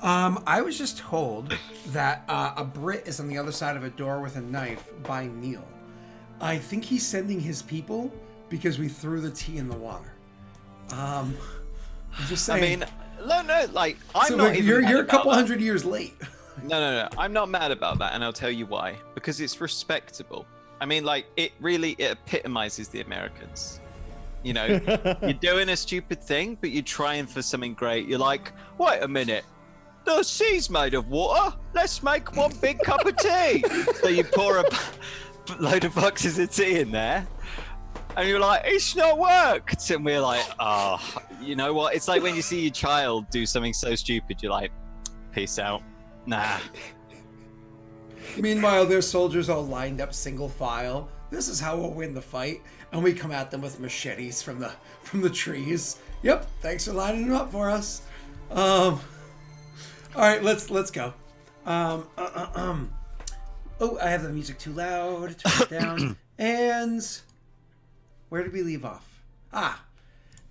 I was just told that a Brit is on the other side of a door with a knife by Neil. I think he's sending his people because we threw the tea in the water. I'm just saying. I mean, no, like I'm so not even. You're a couple hundred years late. No. I'm not mad about that, and I'll tell you why. Because it's respectable. I mean, like it epitomizes the Americans. You know, you're doing a stupid thing, but you're trying for something great. You're like, wait a minute. The sea's made of water. Let's make one big cup of tea. So you pour a load of boxes of tea in there, and you're like, it's not worked. And we're like, oh, you know what? It's like when you see your child do something so stupid, you're like, peace out. Nah. Meanwhile, their soldiers all lined up single file. This is how we'll win the fight. And we come at them with machetes from the trees. Yep, thanks for lining them up for us. All right, let's go. Oh, I have the music too loud. Turn it down. And where did we leave off?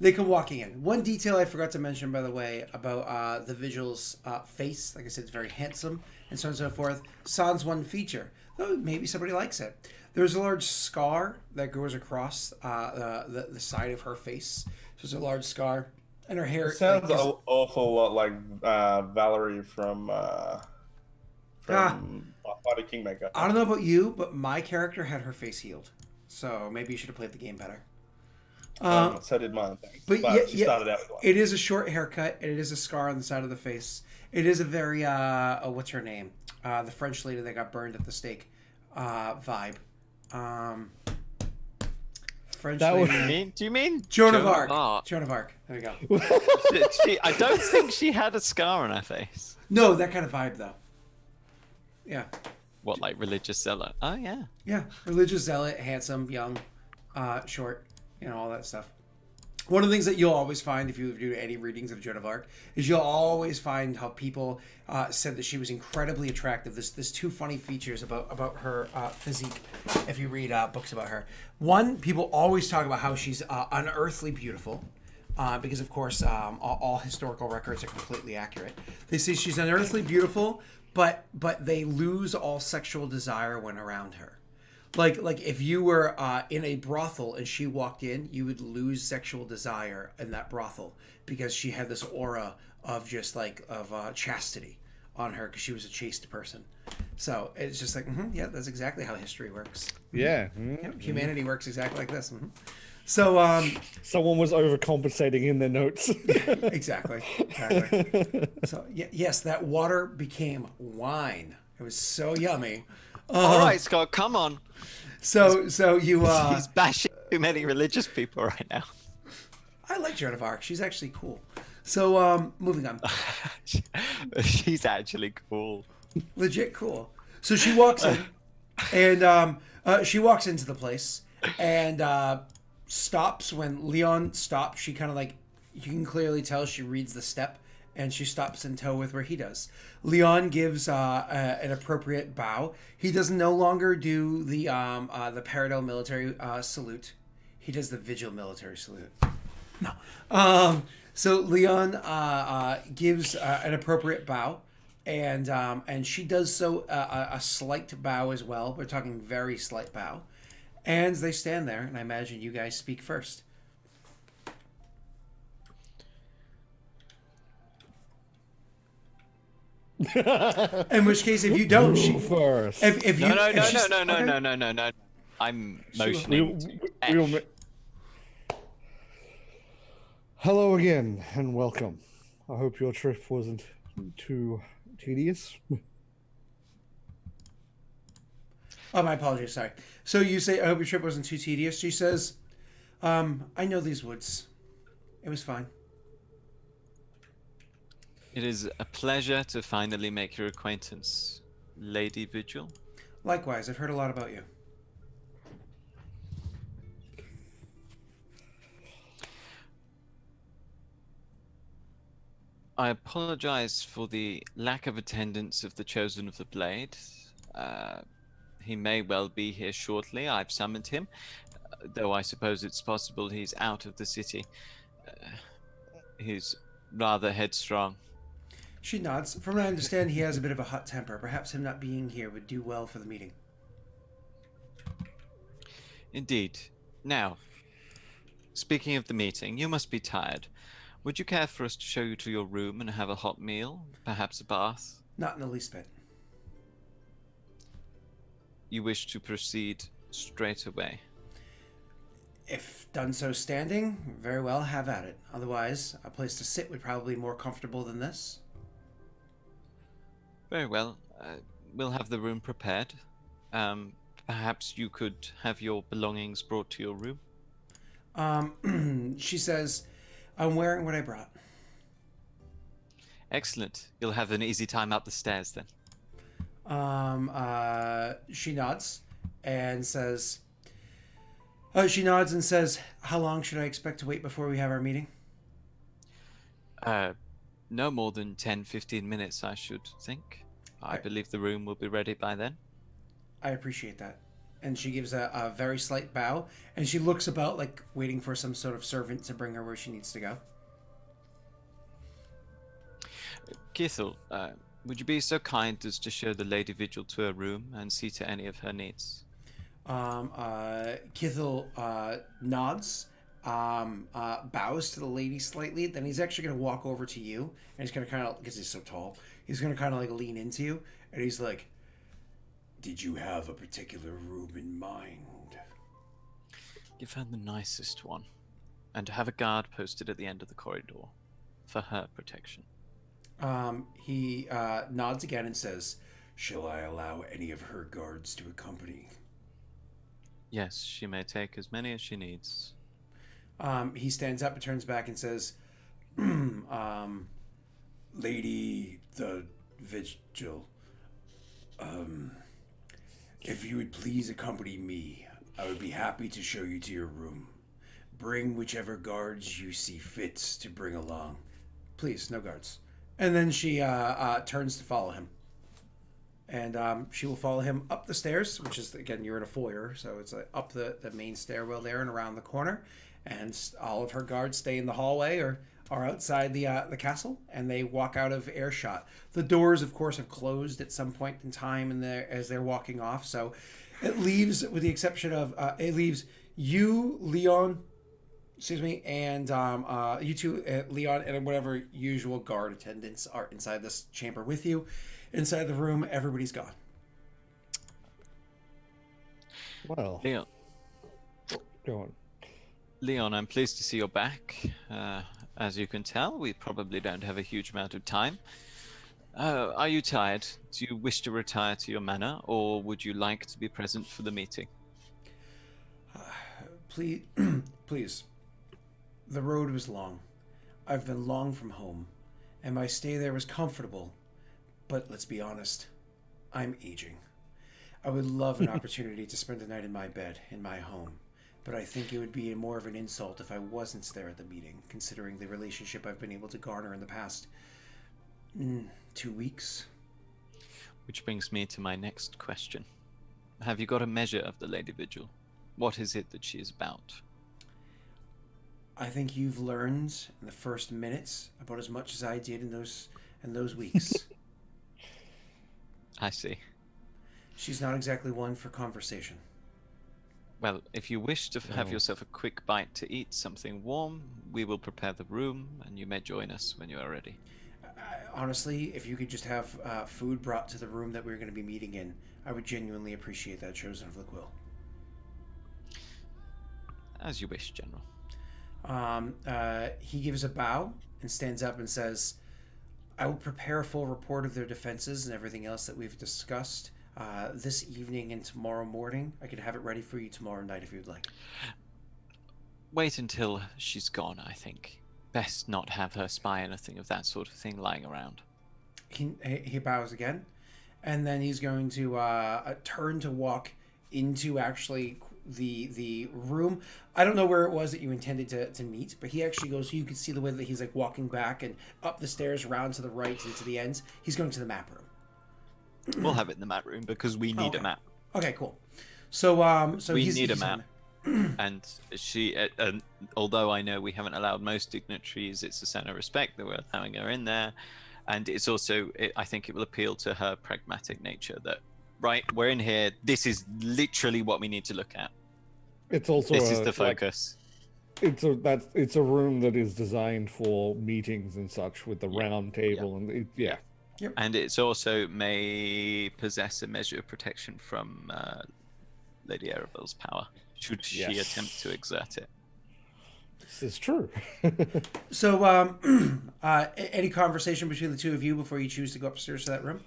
They come walking in. One detail I forgot to mention, by the way, about the Vigil's face. Like I said, it's very handsome, and so on and so forth. Sans one feature, though maybe somebody likes it. There's a large scar that goes across the side of her face. So it's a large scar, and her hair. It sounds an awful lot like Valerie from Body Kingmaker. I don't know about you, but my character had her face healed. So maybe you should have played the game better. So did mine, thanks. But she started out with one. It is a short haircut, and it is a scar on the side of the face. It is a very, what's her name? The French lady that got burned at the stake vibe. French that lady. Do you mean Joan of Arc? Joan of Arc. There we go. I don't think she had a scar on her face. No, that kind of vibe, though. Yeah. What, like religious zealot? Oh, yeah. Yeah, religious zealot, handsome, young, short, all that stuff. One of the things that you'll always find if you do any readings of Joan of Arc is you'll always find how people said that she was incredibly attractive. There's two funny features about her physique if you read books about her. One, people always talk about how she's unearthly beautiful. Because, of course, all historical records are completely accurate. They say she's unearthly beautiful, but they lose all sexual desire when around her. Like if you were in a brothel and she walked in, you would lose sexual desire in that brothel because she had this aura of just of chastity on her because she was a chaste person. So it's just like, yeah, that's exactly how history works. Yeah. Humanity works exactly like this. So someone was overcompensating in their notes. Exactly. So yes, that water became wine. It was so yummy. All right, Scott, come on. So you he's bashing too many religious people right now. I like Joan of Arc. She's actually cool. So moving on. She's actually cool. Legit cool. So she walks in, and she walks into the place and stops when Leon stops. She kind of you can clearly tell she reads the step, and she stops in tow with where he does. Leon gives an appropriate bow. He does no longer do the Paradel military salute. He does the Vigil military salute. No. So Leon gives an appropriate bow, and she does so a slight bow as well. We're talking very slight bow. And they stand there, and I imagine you guys speak first. In which case, if you don't, she first. If you No. I'm motioning. Hello again, and welcome. I hope your trip wasn't too tedious. Oh, my apologies. Sorry. So you say, I hope your trip wasn't too tedious. She says, I know these woods. It was fine. It is a pleasure to finally make your acquaintance, Lady Vigil. Likewise, I've heard a lot about you. I apologize for the lack of attendance of the Chosen of the Blade. He may well be here shortly. I've summoned him, though I suppose it's possible he's out of the city. He's rather headstrong. She nods. From what I understand, he has a bit of a hot temper. Perhaps him not being here would do well for the meeting. Indeed. Now, speaking of the meeting, you must be tired. Would you care for us to show you to your room and have a hot meal? Perhaps a bath? Not in the least bit. You wish to proceed straight away? If done so standing, very well, have at it. Otherwise, a place to sit would probably be more comfortable than this. Very well. We'll have the room prepared. Perhaps you could have your belongings brought to your room? She says, I'm wearing what I brought. Excellent. You'll have an easy time up the stairs then. She nods and says, how long should I expect to wait before we have our meeting? No more than 10-15 minutes, I should think. I believe the room will be ready by then. I appreciate that. And she gives a very slight bow, and she looks about like waiting for some sort of servant to bring her where she needs to go. Kithel, would you be so kind as to show the Lady Vigil to her room and see to any of her needs? Kithel nods, bows to the lady slightly. Then he's actually going to walk over to you, and he's going to kind of, because he's so tall, he's going to kind of like lean into you, and he's like, did you have a particular room in mind? Give her the nicest one, and have a guard posted at the end of the corridor for her protection. He nods again and says, shall I allow any of her guards to accompany? Yes, she may take as many as she needs. He stands up and turns back and says, Lady the Vigil, if you would please accompany me, I would be happy to show you to your room. Bring whichever guards you see fit to bring along. Please, no guards. And then she turns to follow him. And she will follow him up the stairs, which is, again, you're in a foyer, so it's up the main stairwell there and around the corner. And all of her guards stay in the hallway or are outside the castle, and they walk out of earshot. The doors, of course, have closed at some point in time as they're walking off. So it leaves, with the exception of, it leaves you, Leon, and you two, Leon, and whatever usual guard attendants are inside this chamber with you. Inside the room, everybody's gone. Well, Leon. go on. Leon, I'm pleased to see you're back. As you can tell, we probably don't have a huge amount of time. Are you tired? Do you wish to retire to your manor, or would you like to be present for the meeting? Please, please. The road was long. I've been long from home, and my stay there was comfortable. But let's be honest, I'm aging. I would love an opportunity to spend the night in my bed, in my home. But I think it would be more of an insult if I wasn't there at the meeting, considering the relationship I've been able to garner in the past 2 weeks. Which brings me to my next question. Have you got a measure of the Lady Vigil? What is it that she is about? I think you've learned in the first minutes about as much as I did in those weeks. I see. She's not exactly one for conversation. Well, if you wish to have yourself a quick bite to eat something warm, we will prepare the room, and you may join us when you are ready. Honestly, if you could just have food brought to the room that we're going to be meeting in, I would genuinely appreciate that, Chosen of the Quill. As you wish, General. He gives a bow and stands up and says, I will prepare a full report of their defenses and everything else that we've discussed this evening and tomorrow morning. I could have it ready for you tomorrow night if you'd like. Wait until she's gone, I think. Best not have her spy anything of that sort of thing lying around. He bows again, and then he's going to turn to walk into actually the room. I don't know where it was that you intended to meet, but he actually goes, so you can see the way that he's like walking back and up the stairs, around to the right and to the ends. He's going to the map room. We'll have it in the map room because we need a map. Okay, cool. So we need a map. And she, although I know we haven't allowed most dignitaries, it's a sign of respect that we're allowing her in there. And it's also, I think it will appeal to her pragmatic nature that, right, we're in here. This is literally what we need to look at. It's also This is the focus. It's a room that is designed for meetings and such with the round table and Yep. And it's also may possess a measure of protection from Lady Arabelle's power, should she attempt to exert it. This is true. So, any conversation between the two of you before you choose to go upstairs to that room?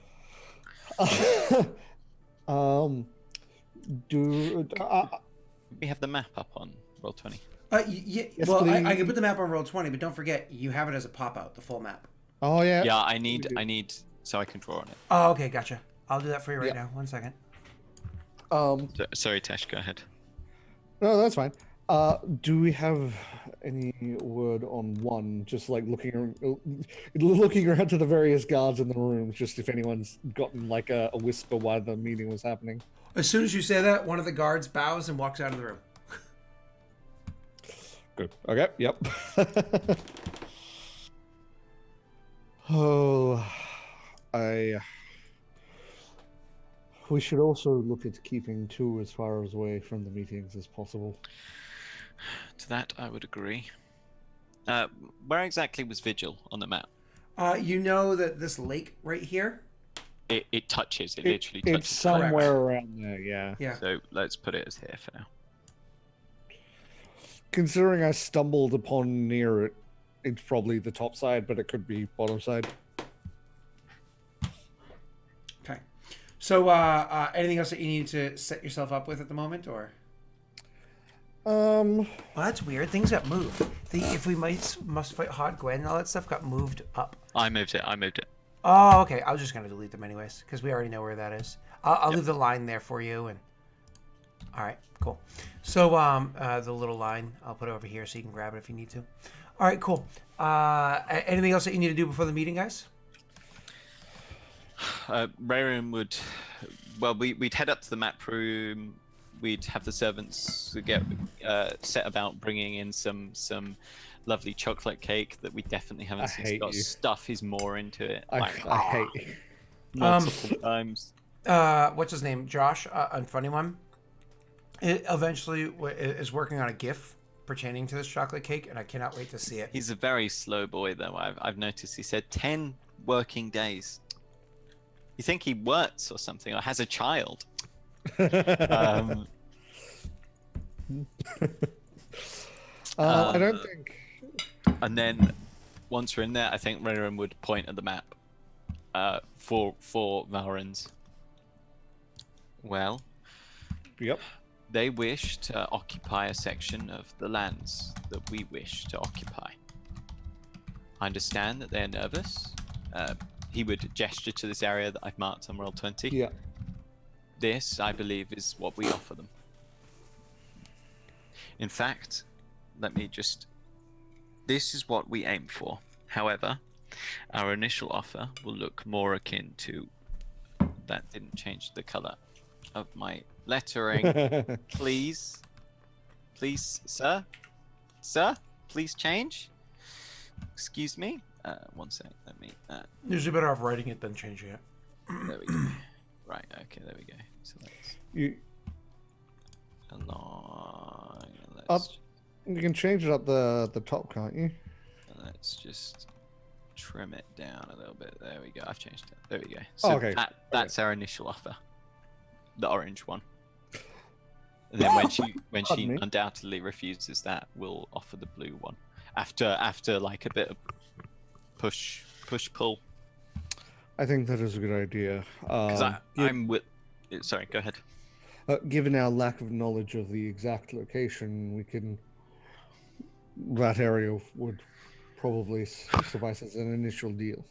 We have the map up on Roll20. Yes, well, I can put the map on Roll20, but don't forget you have it as a pop-out, the full map. Oh yeah. Yeah, I need so I can draw on it. Oh, okay, gotcha. I'll do that for you right now. 1 second. Sorry, Tesh, go ahead. No, that's fine. Do we have any word on one? Just like looking around to the various guards in the room, just if anyone's gotten like a whisper while the meeting was happening. As soon as you say that, one of the guards bows and walks out of the room. Good. Okay. Yep. We should also look at keeping two as far away from the meetings as possible. To that, I would agree. Where exactly was Vigil on the map? You know that this lake right here? It touches. It literally touches. It's somewhere around there, yeah. Yeah. So let's put it as here for now. Considering I stumbled upon near it, it's probably the top side, but it could be bottom side. Okay. So, anything else that you need to set yourself up with at the moment, or? Well, that's weird. Things got moved. If we must fight Hot Gwen and all that stuff got moved up. I moved it. Oh, okay. I was just gonna delete them anyways because we already know where that is. I'll leave the line there for you. And all right, cool. So the little line I'll put over here so you can grab it if you need to. All right, cool. Anything else that you need to do before the meeting, guys? Rayron would. Well, we'd head up to the map room. We'd have the servants get set about bringing in some lovely chocolate cake that we definitely haven't seen. It's got stuff is more into it. I hate you. Multiple times. What's his name? Josh, Unfunny One. It eventually is working on a GIF pertaining to this chocolate cake, and I cannot wait to see it. He's a very slow boy, though. I've noticed. He said 10 working days. You think he works or something, or has a child? I don't think. And then once we're in there, I think Rayron would point at the map for Valorans. Well, Yep. they wish to occupy a section of the lands that we wish to occupy. I understand that they're nervous. He would gesture to this area that I've marked on Roll20. Yeah. This, I believe, is what we offer them. In fact, this is what we aim for. However, our initial offer will look more akin to... That didn't change the color of my lettering. Please, sir? Sir, please change? Excuse me? 1 second, let me... Usually better off writing it than changing it. There we go. Right, okay, there we go. So let's... You can change it up the top, can't you? Let's just trim it down a little bit. There we go. I've changed it. There we go. So okay. That's our initial offer. The orange one. And then when she undoubtedly refuses that, we'll offer the blue one. After like a bit of push pull. I think that is a good idea. Because I'm with. Sorry, go ahead. Given our lack of knowledge of the exact location, that area would probably suffice as an initial deal.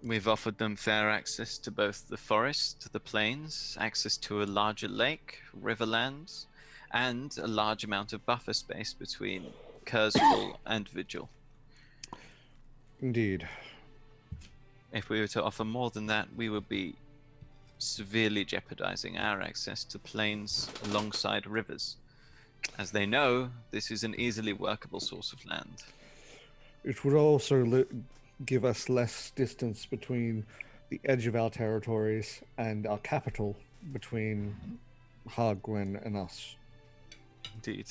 We've offered them fair access to both the forest, the plains, access to a larger lake, riverlands, and a large amount of buffer space between Kurzful and Vigil. Indeed. If we were to offer more than that, we would be severely jeopardizing our access to plains alongside rivers. As they know, this is an easily workable source of land. It would also give us less distance between the edge of our territories and our capital, between Hargwen and us. Indeed.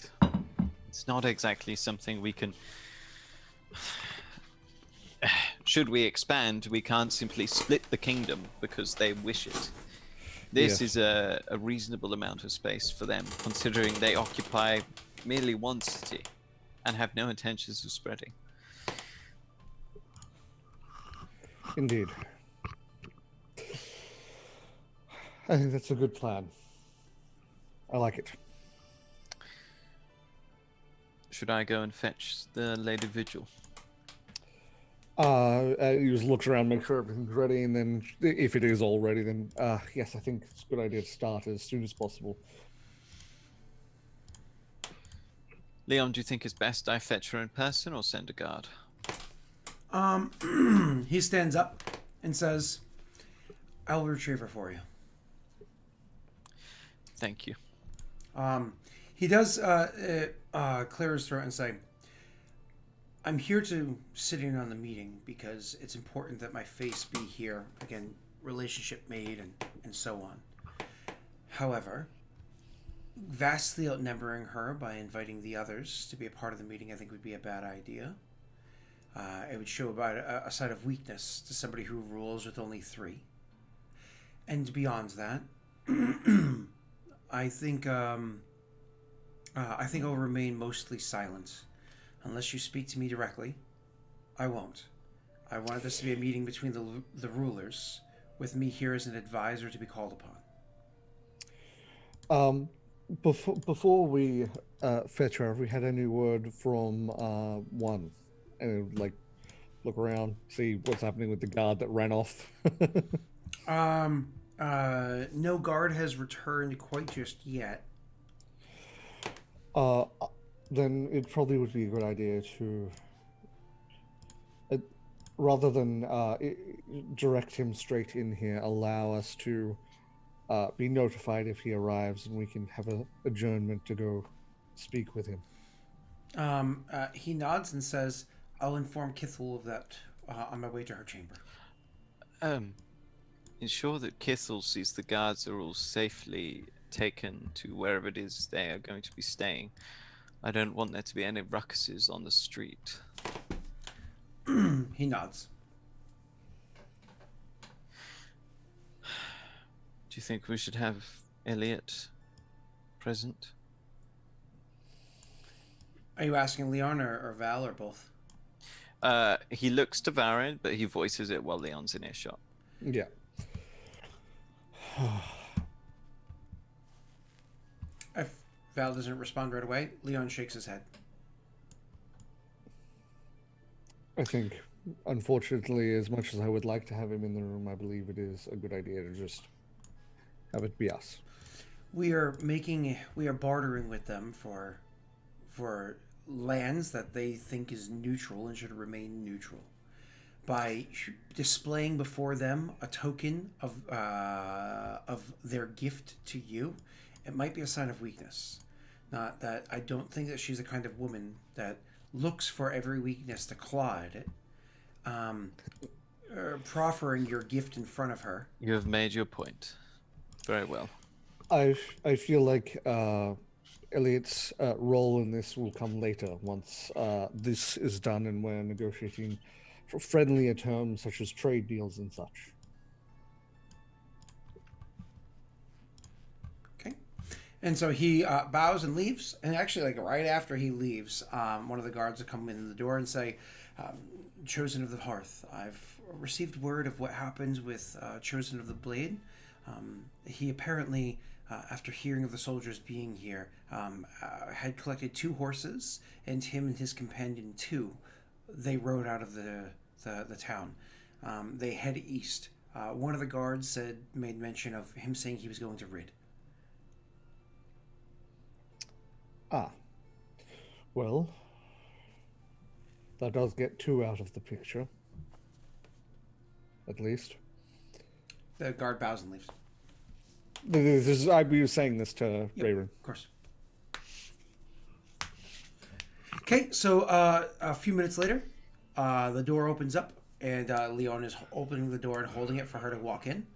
It's not exactly something we can. Should we expand, we can't simply split the kingdom because they wish it. This Yes. is a reasonable amount of space for them, considering they occupy merely one city and have no intentions of spreading. Indeed. I think that's a good plan. I like it. Should I go and fetch the Lady Vigil? You just look around, make sure everything's ready, and then if it is all ready, then yes, I think it's a good idea to start as soon as possible. Leon, do you think it's best I fetch her in person or send a guard? He stands up and says, "I'll retrieve her for you." Thank you. He does clear his throat and say, "I'm here to sit in on the meeting because it's important that my face be here. Again, relationship made and so on. However, vastly outnumbering her by inviting the others to be a part of the meeting, I think would be a bad idea. It would show about a side of weakness to somebody who rules with only 3. And beyond that, I think I'll remain mostly silent. Unless you speak to me directly, I won't. I wanted this to be a meeting between the rulers, with me here as an advisor to be called upon." Before we fetch her, have we had any word from one? And like look around, see what's happening with the guard that ran off. No guard has returned quite just yet. Then it probably would be a good idea to, rather than direct him straight in here, allow us to be notified if he arrives, and we can have an adjournment to go speak with him. He nods and says, "I'll inform Kithel of that on my way to her chamber." Ensure that Kithel sees the guards are all safely taken to wherever it is they are going to be staying. I don't want there to be any ruckuses on the street. He nods. Do you think we should have Elliot present? Are you asking Leon or Val or both? He looks to Varen, but he voices it while Leon's in earshot. Yeah. If Val doesn't respond right away, Leon shakes his head. I think, unfortunately, as much as I would like to have him in the room, I believe it is a good idea to just have it be us. We are bartering with them for lands that they think is neutral and should remain neutral. By displaying before them a token of their gift to you, it might be a sign of weakness. Not that I don't think that she's the kind of woman that looks for every weakness to claw at it. Proffering your gift in front of her. You have made your point. Very well. I feel like Elliot's role in this will come later, once this is done and we're negotiating for friendlier terms such as trade deals and such. Okay. And so he bows and leaves. And actually, like right after he leaves, one of the guards will come in the door and say, "Chosen of the Hearth, I've received word of what happens with Chosen of the Blade. He apparently, after hearing of the soldiers being here, had collected 2 horses, and him and his companion 2. They rode out of the town. They head east. One of the guards made mention of him saying he was going to Rid." Ah. Well, that does get 2 out of the picture. At least. The guard bows and leaves. I was saying this to Rayron. Of course. Okay, so a few minutes later, the door opens up and Leon is opening the door and holding it for her to walk in.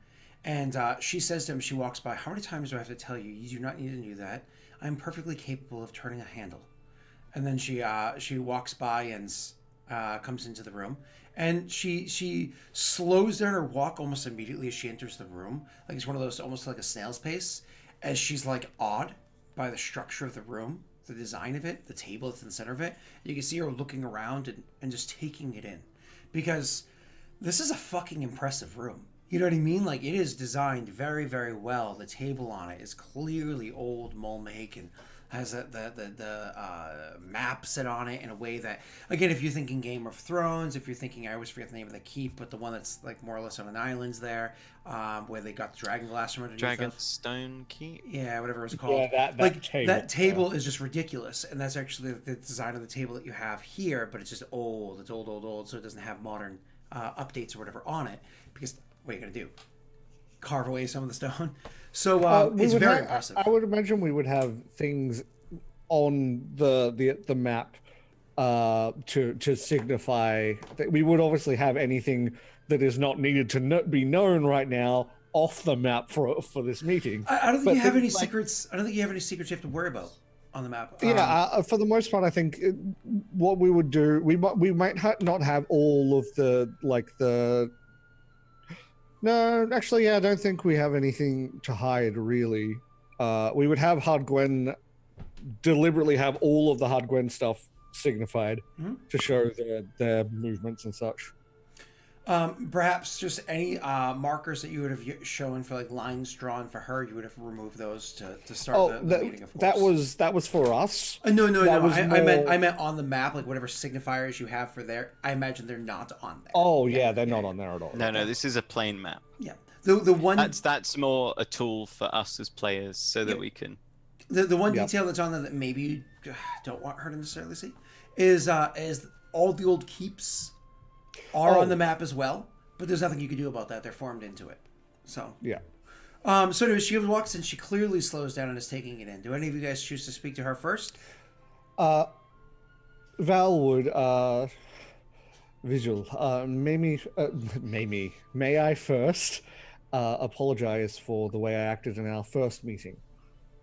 And she says to him, she walks by, "How many times do I have to tell you? You do not need to do that. I'm perfectly capable of turning a handle." And then she walks by and comes into the room. And she slows down her walk almost immediately as she enters the room. Like it's one of those, almost like a snail's pace, as she's like awed by the structure of the room, the design of it, the table that's in the center of it. You can see her looking around and just taking it in. Because this is a fucking impressive room. You know what I mean? Like, it is designed very, very well. The table on it is clearly old Mulmake and has the map set on it in a way that, again, if you're thinking Game of Thrones, if you're thinking, I always forget the name of the keep, but the one that's like more or less on an island's there, where they got the dragon glass from underneath. Dragonstone Keep? Yeah, whatever it was called. Yeah, that table is just ridiculous, and that's actually the design of the table that you have here, but it's just old. It's old, so it doesn't have modern updates or whatever on it, because what are you going to do? Carve away some of the stone? So it's very impressive. I would imagine we would have things on the map to signify that we would obviously have anything that is not needed to be known right now off the map for this meeting. I don't think you have any secrets. I don't think you have any secrets you have to worry about on the map. For the most part, I think what we would do, we might not have all of the. No, actually, I don't think we have anything to hide, really. We would have Hardgwen deliberately have all of the Hardgwen stuff signified to show their movements and such. Perhaps just any markers that you would have shown for like lines drawn for her, you would have removed those to start the meeting. Of course, that was for us. No. I meant on the map, like whatever signifiers you have for there. I imagine they're not on there. Oh yeah, they're not on there at all. No, this is a plain map. Yeah, the one that's more a tool for us as players so that we can. The one detail that's on there that maybe you don't want her to necessarily see is all the old keeps are on the map as well, but there's nothing you can do about that. They're formed into it. So yeah. So anyway, she walks in. She clearly slows down and is taking it in. Do any of you guys choose to speak to her first? Val would. Visual. May I first apologize for the way I acted in our first meeting.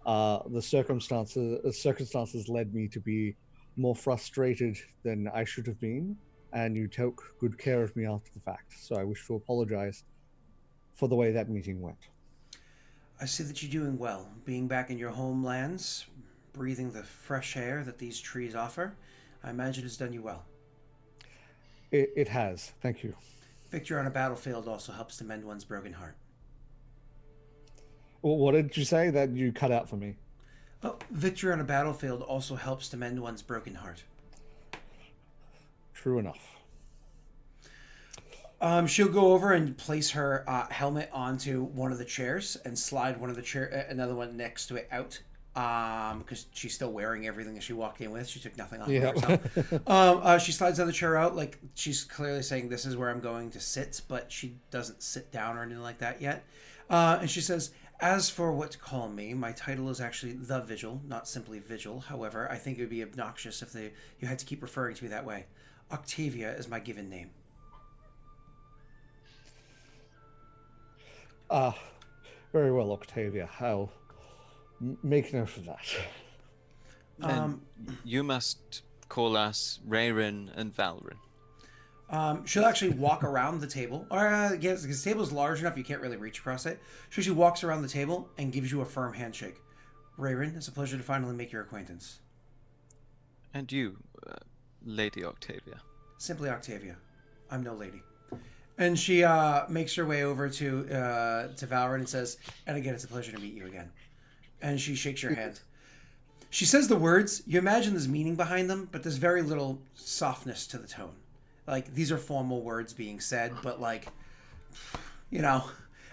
The circumstances led me to be more frustrated than I should have been, and you took good care of me after the fact. So I wish to apologize for the way that meeting went. I see that you're doing well. Being back in your homelands, breathing the fresh air that these trees offer, I imagine it's done you well. It has. Thank you. Victory on a battlefield also helps to mend one's broken heart. Well, what did you say that you cut out for me? Oh, victory on a battlefield also helps to mend one's broken heart. True enough. She'll go over and place her helmet onto one of the chairs and slide another one next to it out. Because she's still wearing everything that she walked in with. She took nothing off herself. She slides the chair out, like she's clearly saying, "This is where I'm going to sit," but she doesn't sit down or anything like that yet. And she says, "As for what to call me, my title is actually the Vigil, not simply Vigil. However, I think it would be obnoxious if you had to keep referring to me that way. Octavia is my given name." Very well, Octavia. I'll make note of that. Then you must call us Rayrin and Valrin. She'll actually walk around the table. Or, because the table is large enough, you can't really reach across it. So she walks around the table and gives you a firm handshake. Rayrin, it's a pleasure to finally make your acquaintance. And you, Lady Octavia. Simply Octavia. I'm no lady. And she makes her way over to Valrin and says, "And again, it's a pleasure to meet you again." And she shakes your hand. She says the words. You imagine there's meaning behind them, but there's very little softness to the tone. Like, these are formal words being said, but like, you know.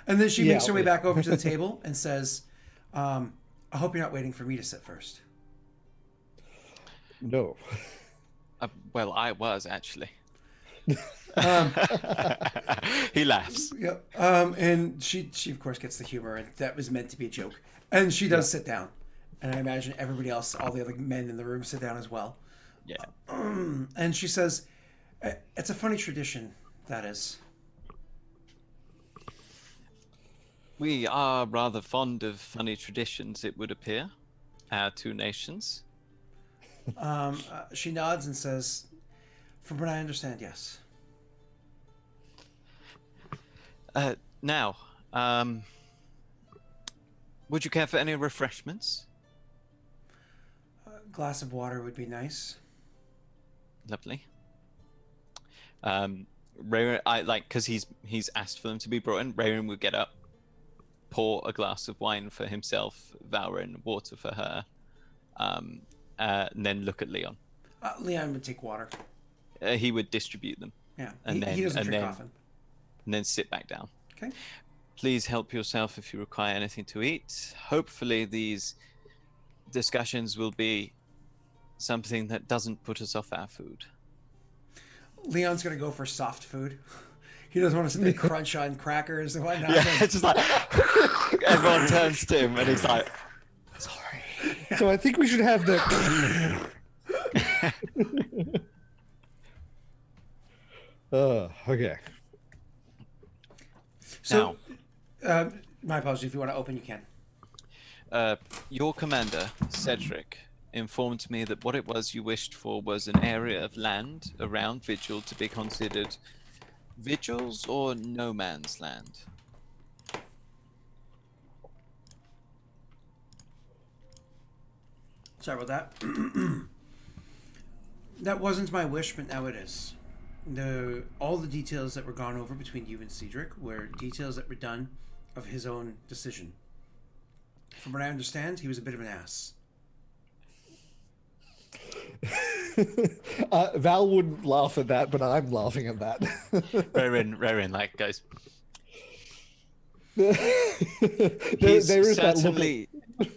And then she makes her way back over to the table and says, "I hope you're not waiting for me to sit first." No. Well, I was, actually. He laughs. Yep. And she of course gets the humor, and that was meant to be a joke. And she does sit down, and I imagine everybody else, all the other men in the room, sit down as well. Yeah. And she says, "It's a funny tradition that is. We are rather fond of funny traditions, it would appear. Our two nations. She nods and says, "From what I understand, yes." Now, would you care for any refreshments? A glass of water would be nice. Lovely. Rayron, I like because he's asked for them to be brought in. Rayron would get up, pour a glass of wine for himself, Valrin water for her, and then look at Leon. Leon would take water. He would distribute them. Yeah, And he doesn't and drink then- often. and then sit back down. Okay. Please help yourself if you require anything to eat. Hopefully these discussions will be something that doesn't put us off our food. Leon's gonna go for soft food. He doesn't want to sit there crunch on crackers and whatnot. Yeah, it's just like everyone turns to him and he's like, sorry. So I think we should have the. Okay. So, my apologies. If you want to open, you can. Your commander, Cedric, informed me that what it was you wished for was an area of land around Vigil to be considered Vigil's or no man's land. Sorry about that. That wasn't my wish, but now it is. All the details that were gone over between you and Cedric were details that were done of his own decision. From what I understand, he was a bit of an ass. Val wouldn't laugh at that, but I'm laughing at that. Rayrin like goes. there is that look.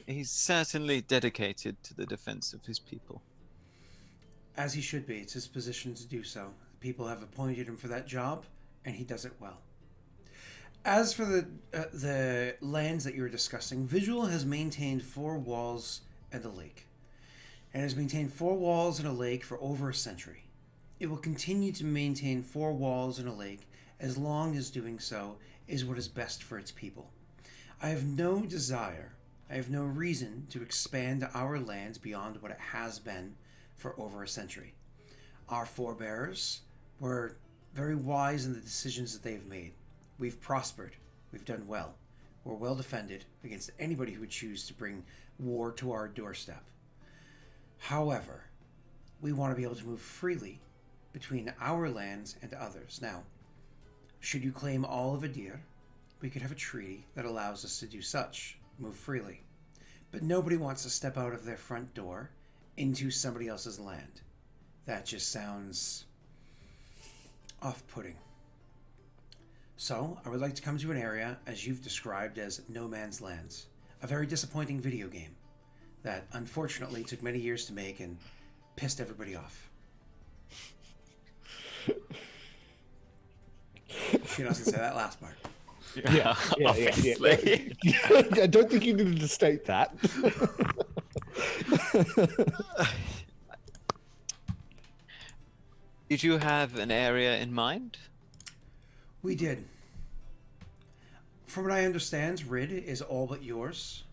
He's certainly dedicated to the defense of his people. As he should be. It's his position to do so. People have appointed him for that job, and he does it well. As for the lands that you were discussing, Vigil has maintained 4 walls and a lake. And has maintained 4 walls and a lake for over a century. It will continue to maintain 4 walls and a lake as long as doing so is what is best for its people. I have no desire, I have no reason to expand our lands beyond what it has been for over a century. Our forebears were very wise in the decisions that they've made. We've prospered. We've done well. We're well defended against anybody who would choose to bring war to our doorstep. However, we want to be able to move freely between our lands and others. Now, should you claim all of Idir, we could have a treaty that allows us to do such, move freely. But nobody wants to step out of their front door into somebody else's land. That just sounds off-putting. So, I would like to come to an area, as you've described, as No Man's Lands. A very disappointing video game that unfortunately took many years to make and pissed everybody off. She doesn't say that last part. Yeah. I don't think you needed to state that. Did you have an area in mind? We did. From what I understand, Rid is all but yours.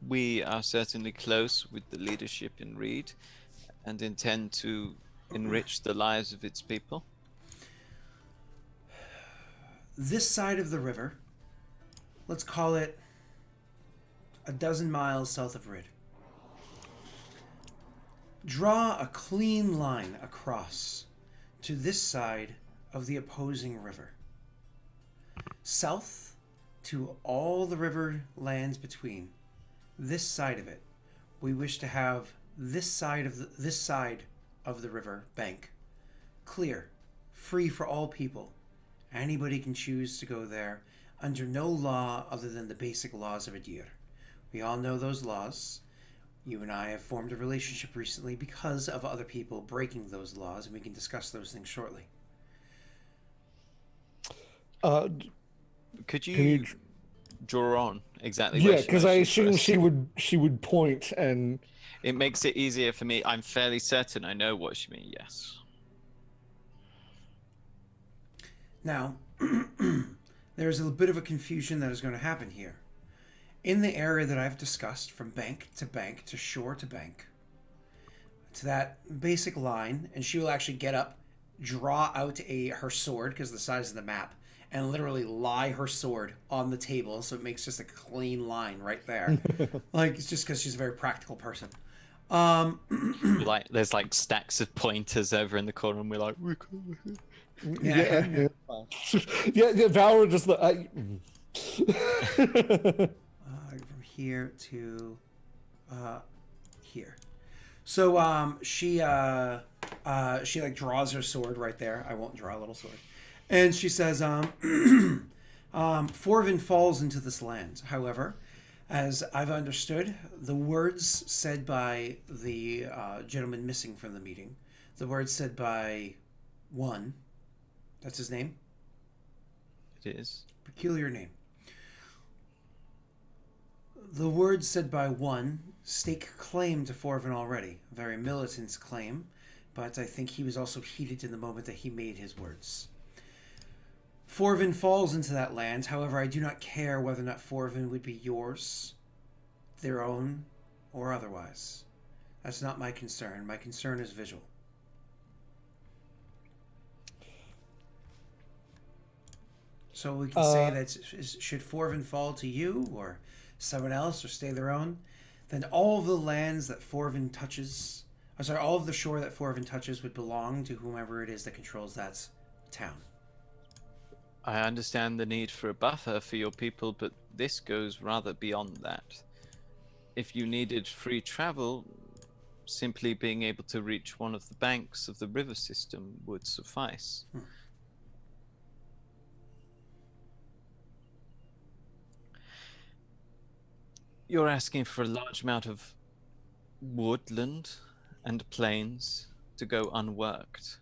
We are certainly close with the leadership in Reed and intend to enrich the lives of its people. This side of the river, let's call it a dozen miles south of Rid. Draw a clean line across to this side of the opposing river. South to all the river lands between. This side of it, we wish to have this side of the river bank clear, free for all people. Anybody can choose to go there under no law other than the basic laws of Idir. We all know those laws. You and I have formed a relationship recently because of other people breaking those laws, and we can discuss those things shortly. Could you draw on exactly? Yeah, where because I assume first? she would point and. It makes it easier for me. I'm fairly certain I know what she means. Yes. Now, there's a bit of a confusion that is going to happen here. In the area that I've discussed, from bank to shore to bank, to that basic line, and she will actually get up, draw out her sword, because of the size of the map, and literally lie her sword on the table, so it makes just a clean line right there. Like, it's just because she's a very practical person. Like, there's like stacks of pointers over in the corner, and we're like, Yeah. Valor just from here to here. So she like draws her sword right there. I won't draw a little sword. And she says, Forvin falls into this land. However, as I've understood, the words said by the gentleman missing from the meeting, the words said by one, that's his name? it is. Peculiar name. The words said by one stake claim to Forvin already. A very militant claim, but I think he was also heated in the moment that he made his words. Forvin falls into that land. However, I do not care whether or not Forvin would be yours, their own, or otherwise. That's not my concern. My concern is visual. So we can say that should Forvin fall to you or someone else or stay their own, then all of the lands that Forvin touches, all of the shore that Forvin touches would belong to whomever it is that controls that town. I understand the need for a buffer for your people, but this goes rather beyond that. If you needed free travel, simply being able to reach one of the banks of the river system would suffice. You're asking for a large amount of woodland and plains to go unworked.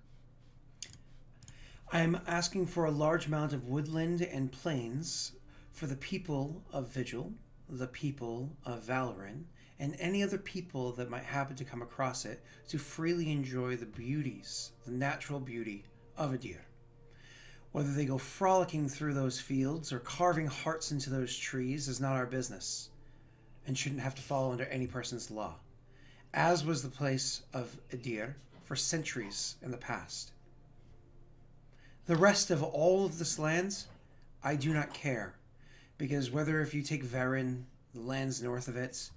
I'm asking for a large amount of woodland and plains for the people of Vigil, the people of Valoran, and any other people that might happen to come across it to freely enjoy the beauties, the natural beauty of Idir. Whether they go frolicking through those fields or carving hearts into those trees is not our business, and shouldn't have to fall under any person's law, as was the place of Idir for centuries in the past. The rest of all of this lands, I do not care, because whether if you take Verin, the lands north of it,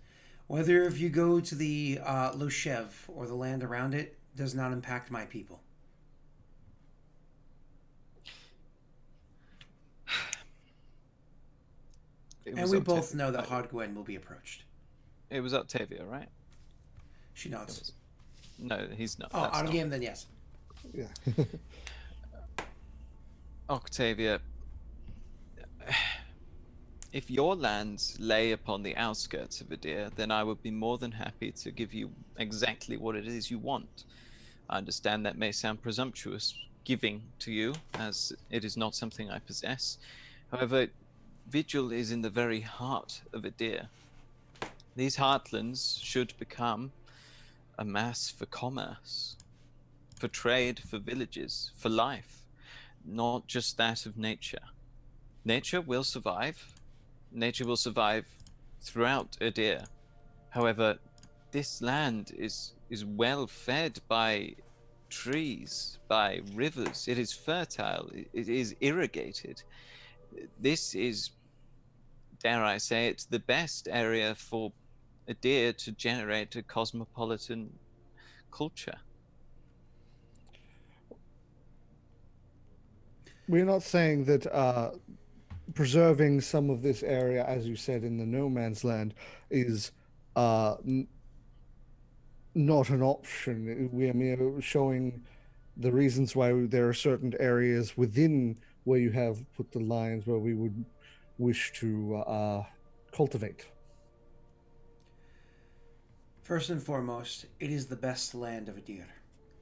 whether if you go to the Loshev or the land around it, does not impact my people. And we both know that Hodgwen will be approached. It was Octavia, right? She nods. No, he's not. Oh, out of game then, yes. Yeah. Octavia, if your lands lay upon the outskirts of Idir, then I would be more than happy to give you exactly what it is you want. I understand that may sound presumptuous giving to you, as it is not something I possess. However, Vigil is in the very heart of Idir. These heartlands should become a mass for commerce, for trade, for villages, for life, not just that of nature. Nature will survive. Nature will survive throughout Idir. However, this land is well fed by trees, by rivers. It is fertile. It is irrigated. This is, dare I say it, the best area for Idir to generate a cosmopolitan culture. We're not saying that preserving some of this area, as you said, in the no man's land, is not an option. We are showing the reasons why there are certain areas within where you have put the lines where we would wish to cultivate. First and foremost, it is the best land of Idir.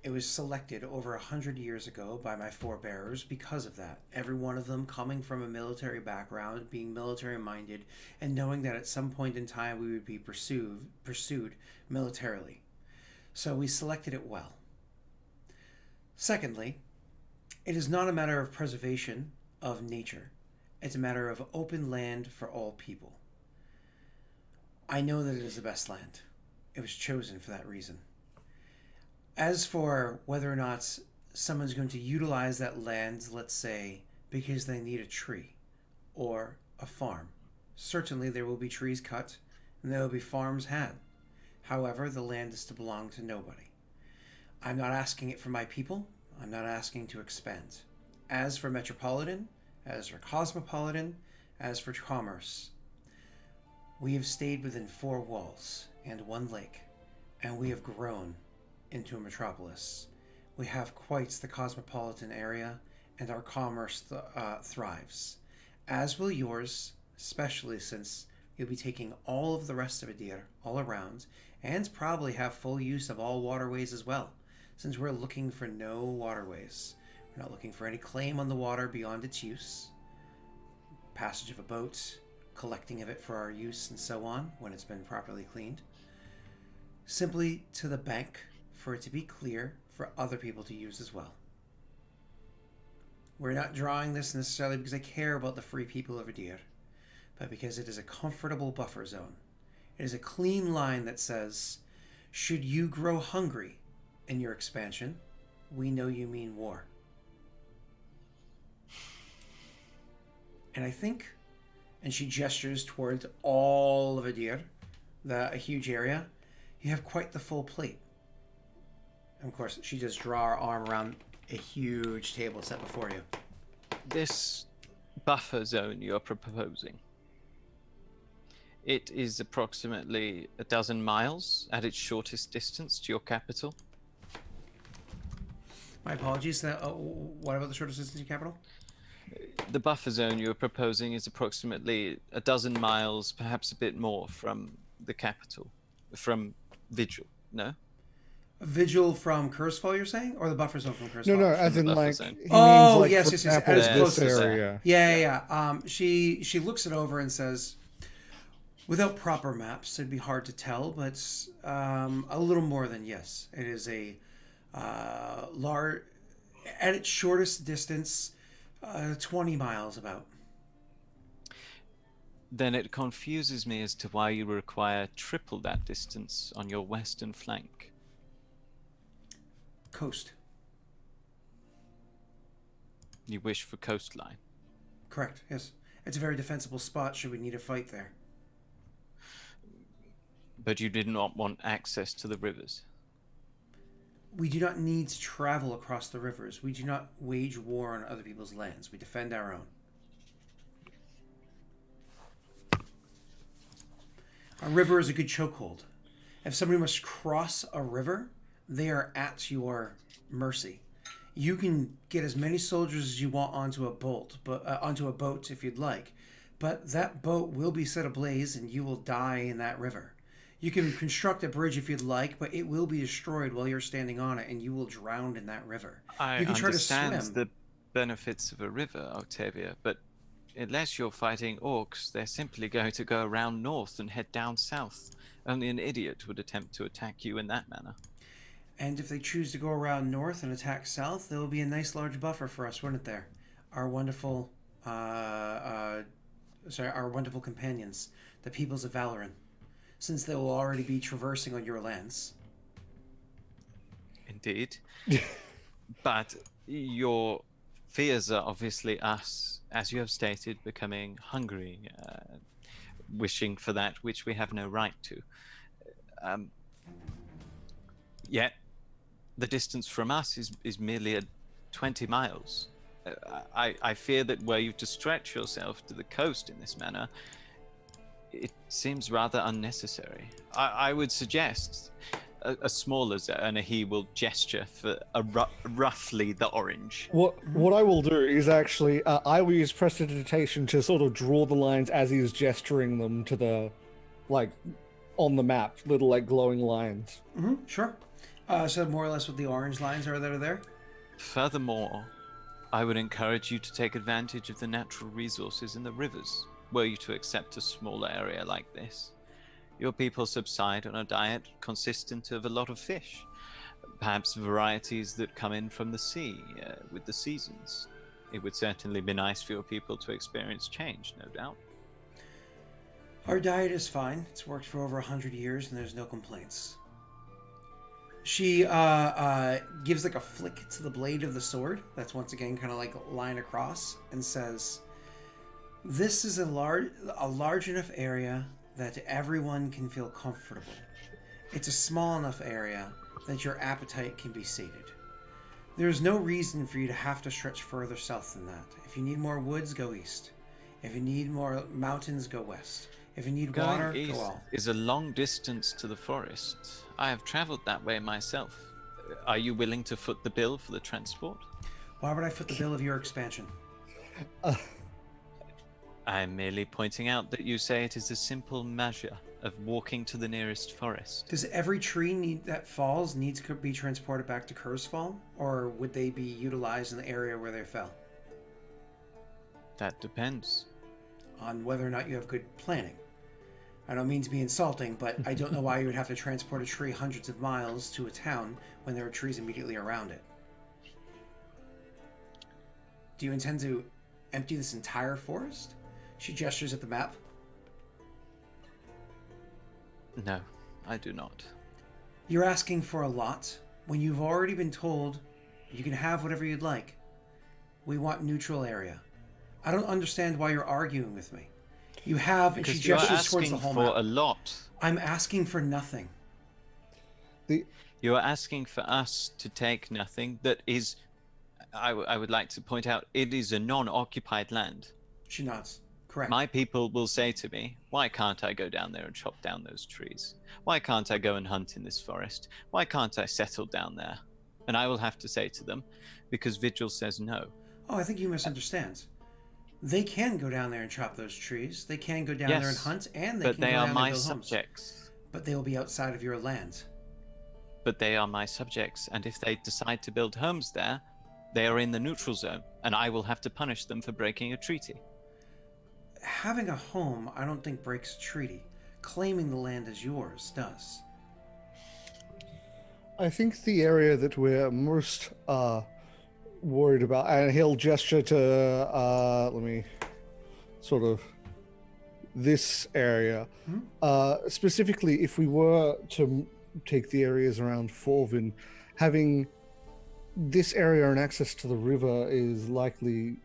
It was selected over 100 years ago by my forebearers because of that. Every one of them coming from a military background, being military minded, and knowing that at some point in time we would be pursued militarily. So we selected it well. Secondly, It is not a matter of preservation of nature. It's a matter of open land for all people. I know that it is the best land. It was chosen for that reason. As for whether or not someone's going to utilize that land, let's say, because they need a tree or a farm, certainly there will be trees cut and there will be farms had. However, the land is to belong to nobody. I'm not asking it for my people. I'm not asking to expand. As for metropolitan, as for cosmopolitan, as for commerce, we have stayed within 4 walls and 1 lake, and we have grown into a metropolis. We have quite the cosmopolitan area, and our commerce thrives. As will yours, especially since you'll be taking all of the rest of Idir all around, and probably have full use of all waterways as well, since we're looking for no waterways. We're not looking for any claim on the water beyond its use. Passage of a boat, collecting of it for our use, and so on, when it's been properly cleaned. Simply to the bank, for it to be clear for other people to use as well. We're not drawing this necessarily because I care about the free people of Idir, but because it is a comfortable buffer zone. It is a clean line that says, should you grow hungry in your expansion, we know you mean war. And I think, and she gestures towards all of Idir, a huge area, you have quite the full plate. And of course, she just draw her arm around a huge table set before you. This buffer zone you're proposing, it is approximately 12 miles at its shortest distance to your capital. My apologies. What about the shortest distance to your capital? The buffer zone you're proposing is approximately 12 miles, perhaps a bit more, from the capital, from Vigil, no? Vigil from Cursefall, you're saying? Or the buffer zone from Cursefall? No, as the in buffer like. zone. He means, Oh, like, yes, for yes, example, as close to this that. area. Yeah. She looks it over and says, without proper maps, it'd be hard to tell, but a little more than yes. It is a large, at its shortest distance, 20 miles about. Then it confuses me as to why you require triple that distance on your western flank. Coast. You wish for coastline. Correct, yes. It's a very defensible spot should we need a fight there. But you did not want access to the rivers. We do not need to travel across the rivers. We do not wage war on other people's lands. We defend our own. A river is a good chokehold. If somebody must cross a river, they are at your mercy. You can get as many soldiers as you want onto a boat if you'd like, but that boat will be set ablaze and you will die in that river. You can construct a bridge if you'd like, but it will be destroyed while you're standing on it and you will drown in that river. I You can try to understand swim. the benefits of a river, Octavia, but unless you're fighting orcs, they're simply going to go around north and head down south. Only an idiot would attempt to attack you in that manner. And if they choose to go around north and attack south, there will be a nice large buffer for us, wouldn't there? Our wonderful, our wonderful companions, the peoples of Valoran, since they will already be traversing on your lands. Indeed. But your fears are obviously us, as you have stated, becoming hungry, wishing for that which we have no right to. Yet, the distance from us is merely 20 miles. I fear that were you to stretch yourself to the coast in this manner, it seems rather unnecessary. I would suggest a smaller zone, and he will gesture for roughly the orange. What I will do is actually I will use prestidigitation to sort of draw the lines as he's gesturing them to the, like, on the map, little like glowing lines. Mm-hmm, sure. So more or less what the orange lines are that are there? Furthermore, I would encourage you to take advantage of the natural resources in the rivers, were you to accept a smaller area like this. Your people subside on a diet consistent of a lot of fish. Perhaps varieties that come in from the sea with the seasons. It would certainly be nice for your people to experience change, no doubt. Our diet is fine. It's worked for over 100 years, and there's no complaints. She gives like a flick to the blade of the sword. That's once again kind of like a line across, and says, "This is a large enough area that everyone can feel comfortable. It's a small enough area that your appetite can be sated. There's no reason for you to have to stretch further south than that. If you need more woods, go east. If you need more mountains, go west. If you need water, Going east go out." is a long distance to the forest. I have traveled that way myself. Are you willing to foot the bill for the transport? Why would I foot the bill of your expansion? I'm merely pointing out that you say it is a simple measure of walking to the nearest forest. Does every tree that falls need to be transported back to Kurzfall, or would they be utilized in the area where they fell? That depends. On whether or not you have good planning. I don't mean to be insulting, but I don't know why you would have to transport a tree hundreds of miles to a town when there are trees immediately around it. Do you intend to empty this entire forest? She gestures at the map. No, I do not. You're asking for a lot when you've already been told you can have whatever you'd like. We want neutral area. I don't understand why you're arguing with me. You have, and she gestures towards the whole map. For a lot. I'm asking for nothing. You are asking for us to take nothing that is, I would like to point out, it is a non-occupied land. She nods. Correct. My people will say to me, why can't I go down there and chop down those trees? Why can't I go and hunt in this forest? Why can't I settle down there? And I will have to say to them, because Vigil says no. Oh, I think you misunderstand. They can go down there and chop those trees. They can go down there and hunt, and they can go down there and build homes. But they are my subjects. But they will be outside of your land. But they are my subjects, and if they decide to build homes there, they are in the neutral zone, and I will have to punish them for breaking a treaty. Having a home, I don't think breaks a treaty. Claiming the land as yours does. I think the area that we're most worried about, and he'll gesture to let me sort of this area. Specifically, if we were to take the areas around Forvin, having this area and access to the river is likely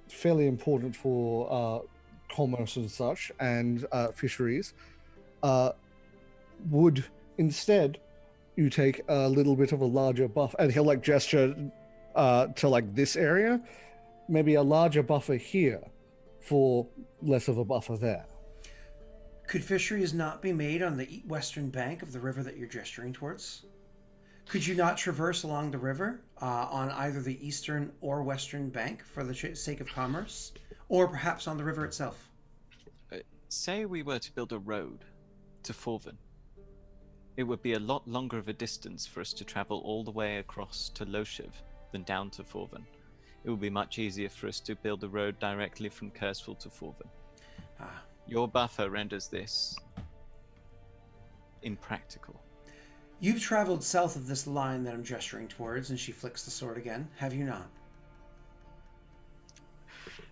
fairly important for commerce and such, and fisheries. Would instead you take a little bit of a larger buff, and he'll like gesture to like this area, maybe a larger buffer here for less of a buffer there. Could fisheries not be made on the western bank of the river that you're gesturing towards? Could you not traverse along the river on either the eastern or western bank for the sake of commerce? Or perhaps on the river itself? Say we were to build a road to Forvin. It would be a lot longer of a distance for us to travel all the way across to Loshiv than down to Forvin. It would be much easier for us to build a road directly from Kurzfall to Forvin. Your buffer renders this impractical. You've traveled south of this line that I'm gesturing towards, and she flicks the sword again. Have you not?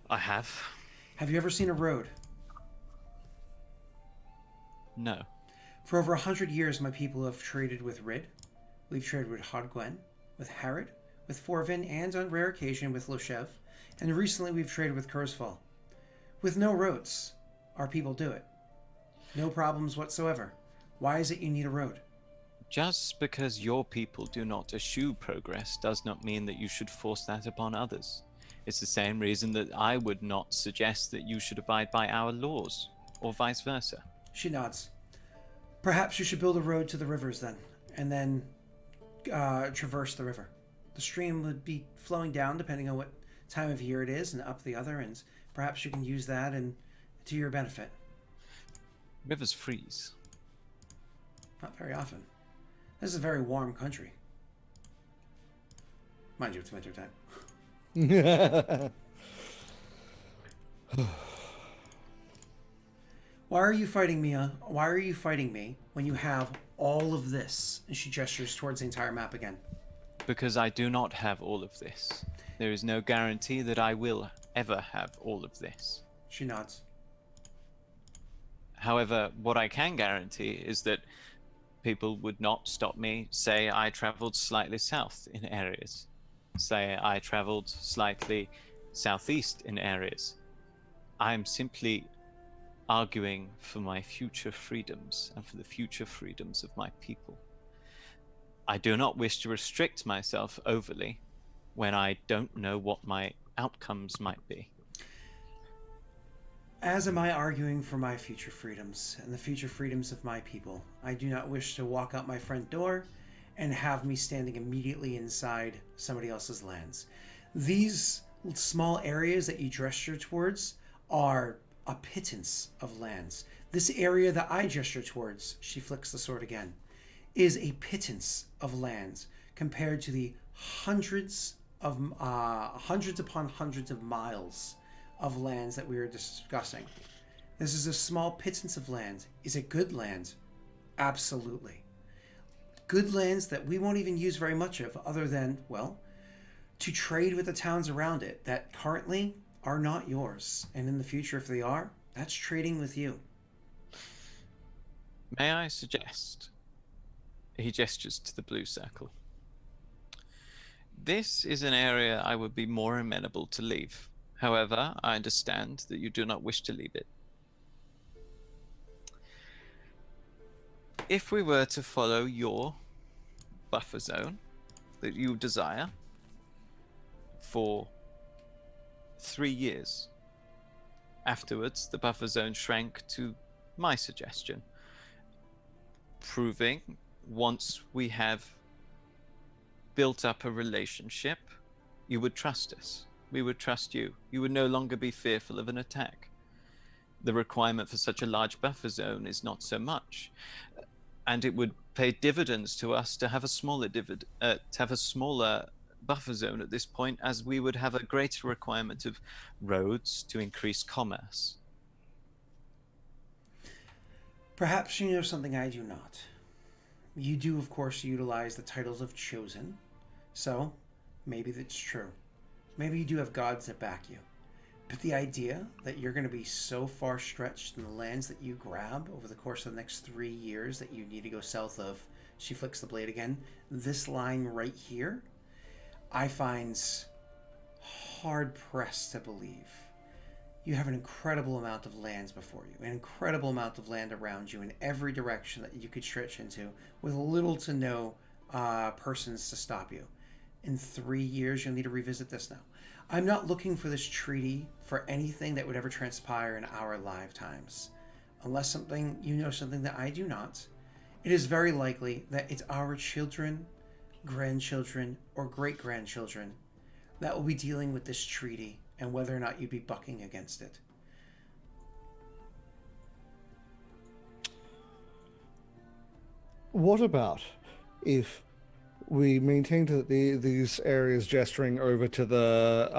I have. Have you ever seen a road? No. For over 100 years, my people have traded with Rid. We've traded with Hodgwen, with Harrod, with Forvin, and on rare occasion with Loshev. And recently we've traded with Kurzfall. With no roads, our people do it. No problems whatsoever. Why is it you need a road? Just because your people do not eschew progress does not mean that you should force that upon others. It's the same reason that I would not suggest that you should abide by our laws, or vice versa. She nods. Perhaps you should build a road to the rivers then, and then traverse the river. The stream would be flowing down depending on what time of year it is, and up the other, and perhaps you can use that and to your benefit. Rivers freeze. Not very often. This is a very warm country. Mind you, it's winter time. Why are you fighting me? Why are you fighting me when you have all of this? And she gestures towards the entire map again. Because I do not have all of this. There is no guarantee that I will ever have all of this. She nods. However, what I can guarantee is that people would not stop me. Say I traveled slightly south in areas. Say I traveled slightly southeast in areas. I'm simply arguing for my future freedoms and for the future freedoms of my people. I do not wish to restrict myself overly when I don't know what my outcomes might be. As am I arguing for my future freedoms and the future freedoms of my people. I do not wish to walk out my front door and have me standing immediately inside somebody else's lands. These small areas that you gesture towards are a pittance of lands. This area that I gesture towards, she flicks the sword again, is a pittance of lands compared to the hundreds upon hundreds of miles of lands that we were discussing. This is a small pittance of land. Is it good land? Absolutely. Good lands that we won't even use very much of other than, well, to trade with the towns around it that currently are not yours. And in the future, if they are, that's trading with you. May I suggest? He gestures to the blue circle. This is an area I would be more amenable to leave. However, I understand that you do not wish to leave it. If we were to follow your buffer zone that you desire for 3 years, afterwards the buffer zone shrank to my suggestion, proving once we have built up a relationship, you would trust us. We would trust you. You would no longer be fearful of an attack. The requirement for such a large buffer zone is not so much, and it would pay dividends to us to have a smaller buffer zone at this point, as we would have a greater requirement of roads to increase commerce. Perhaps you know something I do not. You do, of course, utilize the titles of chosen, so maybe that's true. Maybe you do have gods that back you. But the idea that you're going to be so far stretched in the lands that you grab over the course of the next 3 years that you need to go south of, she flicks the blade again, this line right here, I find hard-pressed to believe. You have an incredible amount of lands before you, an incredible amount of land around you in every direction that you could stretch into with little to no persons to stop you. In 3 years, you'll need to revisit this now. I'm not looking for this treaty for anything that would ever transpire in our lifetimes. Unless you know something that I do not, it is very likely that it's our children, grandchildren, or great-grandchildren that will be dealing with this treaty and whether or not you'd be bucking against it. What about if we maintained that these areas gesturing over to the,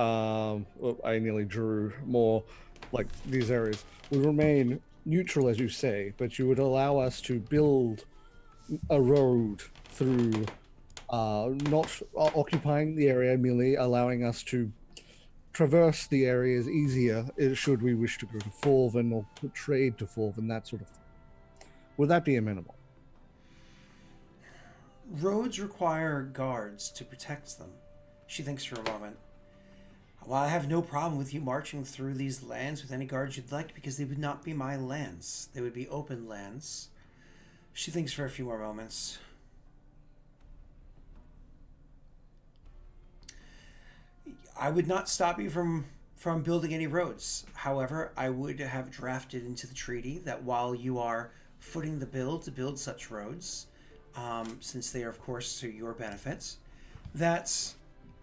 I nearly drew more like these areas, would remain neutral, as you say, but you would allow us to build a road through, not occupying the area, merely allowing us to traverse the areas easier should we wish to go to Forven or trade to Forven, that sort of thing. Would that be amenable? Roads require guards to protect them. She thinks for a moment. Well, I have no problem with you marching through these lands with any guards you'd like, because they would not be my lands. They would be open lands. She thinks for a few more moments. I would not stop you from building any roads. However, I would have drafted into the treaty that while you are footing the bill to build such roads, since they are, of course, to your benefits, that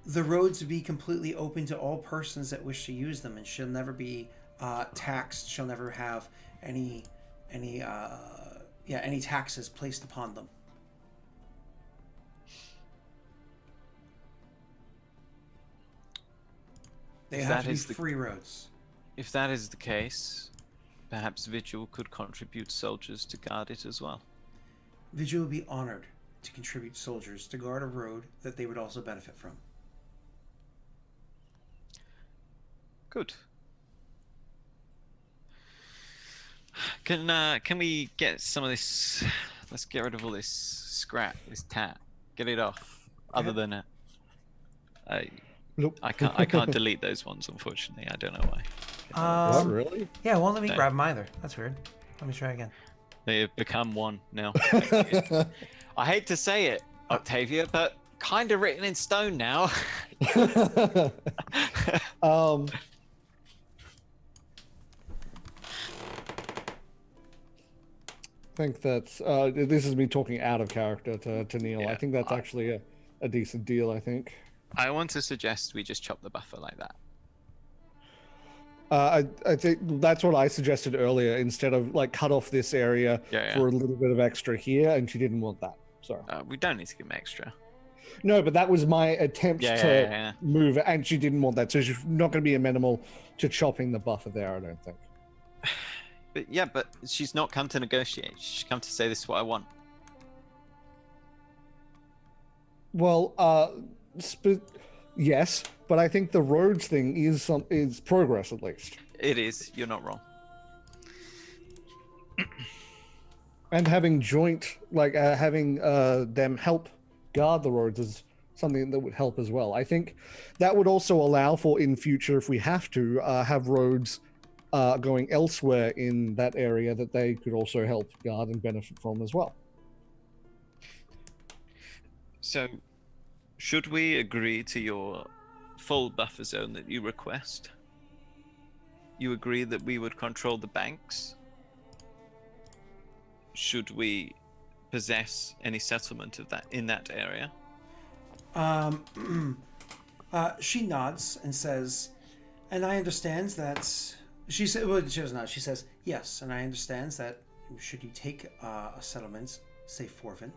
the roads would be completely open to all persons that wish to use them, and shall never be taxed, shall never have any taxes placed upon them. They have to be free roads. If that is the case, perhaps Vigil could contribute soldiers to guard it as well. Vigil would be honored to contribute soldiers to guard a road that they would also benefit from. Good. Can we get some of this? Let's get rid of all this scrap, this tat. Get it off. Other Okay. than it, Nope. I can't delete those ones, unfortunately. I don't know why. What, really? Yeah, it won't let me No. grab them either. That's weird. Let me try again. They have become one now. I hate to say it, Octavia, but kind of written in stone now. um, I think that's this is me talking out of character to Neil. Yeah, I think that's actually a decent deal. I think. I want to suggest we just chop the buffer like that. I think that's what I suggested earlier. Instead of like cut off this area Yeah. for a little bit of extra here, and she didn't want that. Sorry. We don't need to give them extra. No, but that was my attempt Yeah, to yeah, yeah. move it, and she didn't want that, so she's not going to be amenable to chopping the buffer there. I don't think. But yeah, but she's not come to negotiate. She's come to say this is what I want. Well, yes, but I think the roads thing is progress at least, It is. You're not wrong. and having joint having them help guard the roads is something that would help as well. I think that would also allow for in future, if we have to, have roads going elsewhere in that area that they could also help guard and benefit from as well. So, should we agree to your full buffer zone that you request? You agree that we would control the banks? Should we possess any settlement of that in that area? She nods and says, and I understand that. She said, well, she does not. She says, yes, and I understand that should you take a settlement, say Forvin,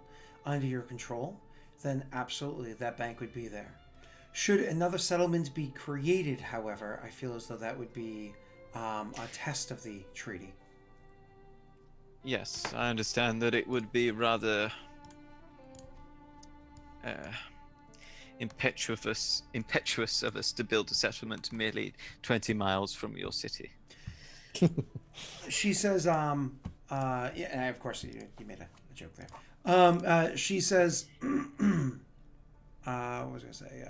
under your control, then absolutely that bank would be there. Should another settlement be created, however, I feel as though that would be a test of the treaty. Yes, I understand that it would be rather impetuous of us to build a settlement merely 20 miles from your city. She says, yeah, and of course you made a joke there. She says, what was I going to say?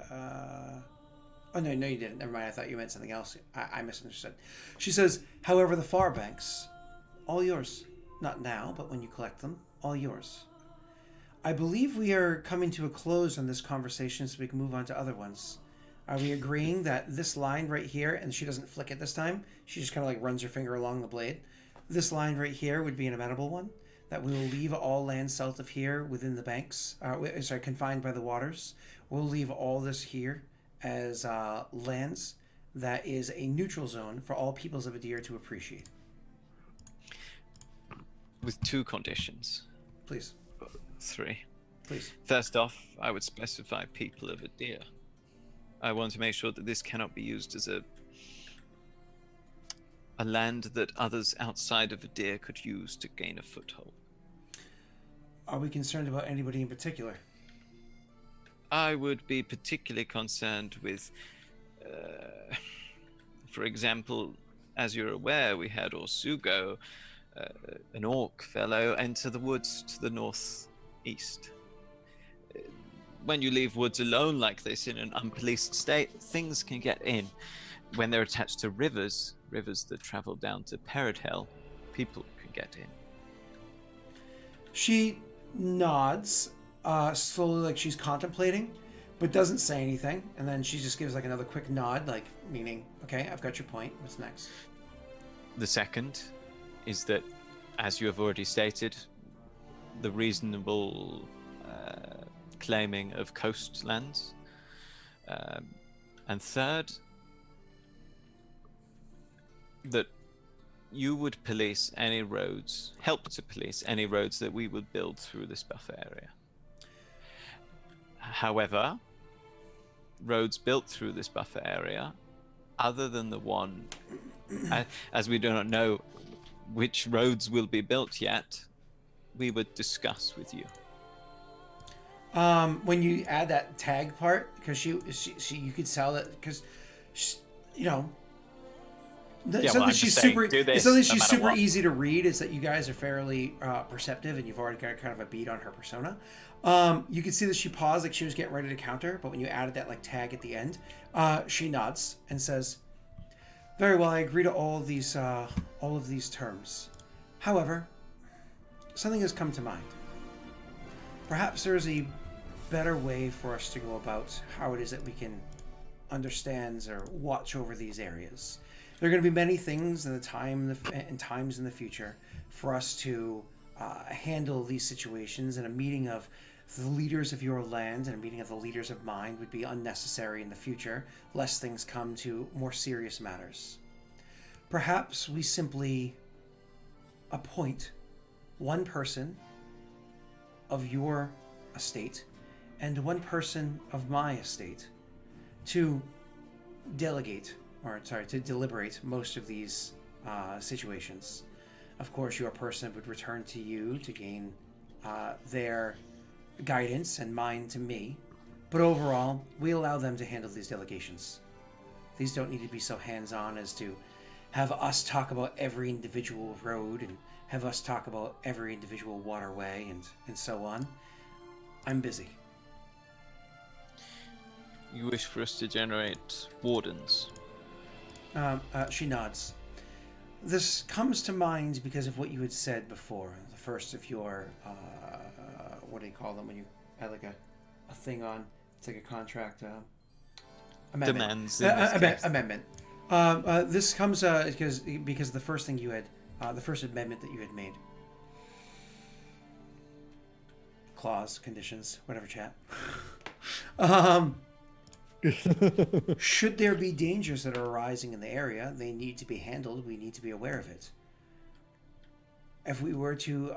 Oh, no, you didn't. Never mind. I thought you meant something else. I misunderstood. She says, however, the far banks, all yours. Not now, but when you collect them, all yours. I believe we are coming to a close on this conversation so we can move on to other ones. Are we agreeing that this line right here, and she doesn't flick it this time, she just kind of like runs her finger along the blade. This line right here would be an amenable one, that we will leave all land south of here within the banks, confined by the waters. We'll leave all this here as lands that is a neutral zone for all peoples of Idir to appreciate. With two conditions. Please. 3. Please. First off, I would specify people of Idir. I want to make sure that this cannot be used as a land that others outside of Idir could use to gain a foothold. Are we concerned about anybody in particular? I would be particularly concerned with, for example, as you're aware, we had Orsugo, an orc fellow, enter the woods to the northeast. When you leave woods alone like this in an unpoliced state, things can get in. When they're attached to rivers that travel down to Peridhel, people can get in. She nods, slowly, like she's contemplating, but doesn't say anything. And then she just gives like another quick nod, like meaning, okay, I've got your point. What's next? The second is that, as you have already stated, the reasonable claiming of coastlands. And third, that you would police any roads, help to police any roads that we would build through this buffer area. However, roads built through this buffer area, other than the one, as we do not know which roads will be built yet, we would discuss with you. When you add that tag part, because she you could sell it because, you know. Yeah, Something well, I'm she's just saying, super. do this Something no she's matter super what. easy to read is that you guys are fairly perceptive, and you've already got kind of a beat on her persona. You can see that she paused, like she was getting ready to counter, but when you added that like tag at the end, she nods and says, "Very well, I agree to all of these terms. However, something has come to mind. Perhaps there's a better way for us to go about how it is that we can understand or watch over these areas. There are going to be many things in the times in the future for us to handle these situations, and a meeting of the leaders of your land and a meeting of the leaders of mine would be unnecessary in the future, lest things come to more serious matters. Perhaps we simply appoint one person of your estate and one person of my estate to to deliberate most of these situations. Of course, your person would return to you to gain their guidance and mine to me. But overall, we allow them to handle these delegations. These don't need to be so hands-on as to have us talk about every individual road and have us talk about every individual waterway and so on. I'm busy. You wish for us to generate wardens? She nods. This comes to mind because of what you had said before. The first of your, what do you call them when you add like a thing on? It's like a contract. Amendment. Demands. In this case. Amendment. This comes because the first thing you had, the first amendment that you had made. Clause, conditions, whatever, chat. Should there be dangers that are arising in the area, they need to be handled. We need to be aware of it. If we were to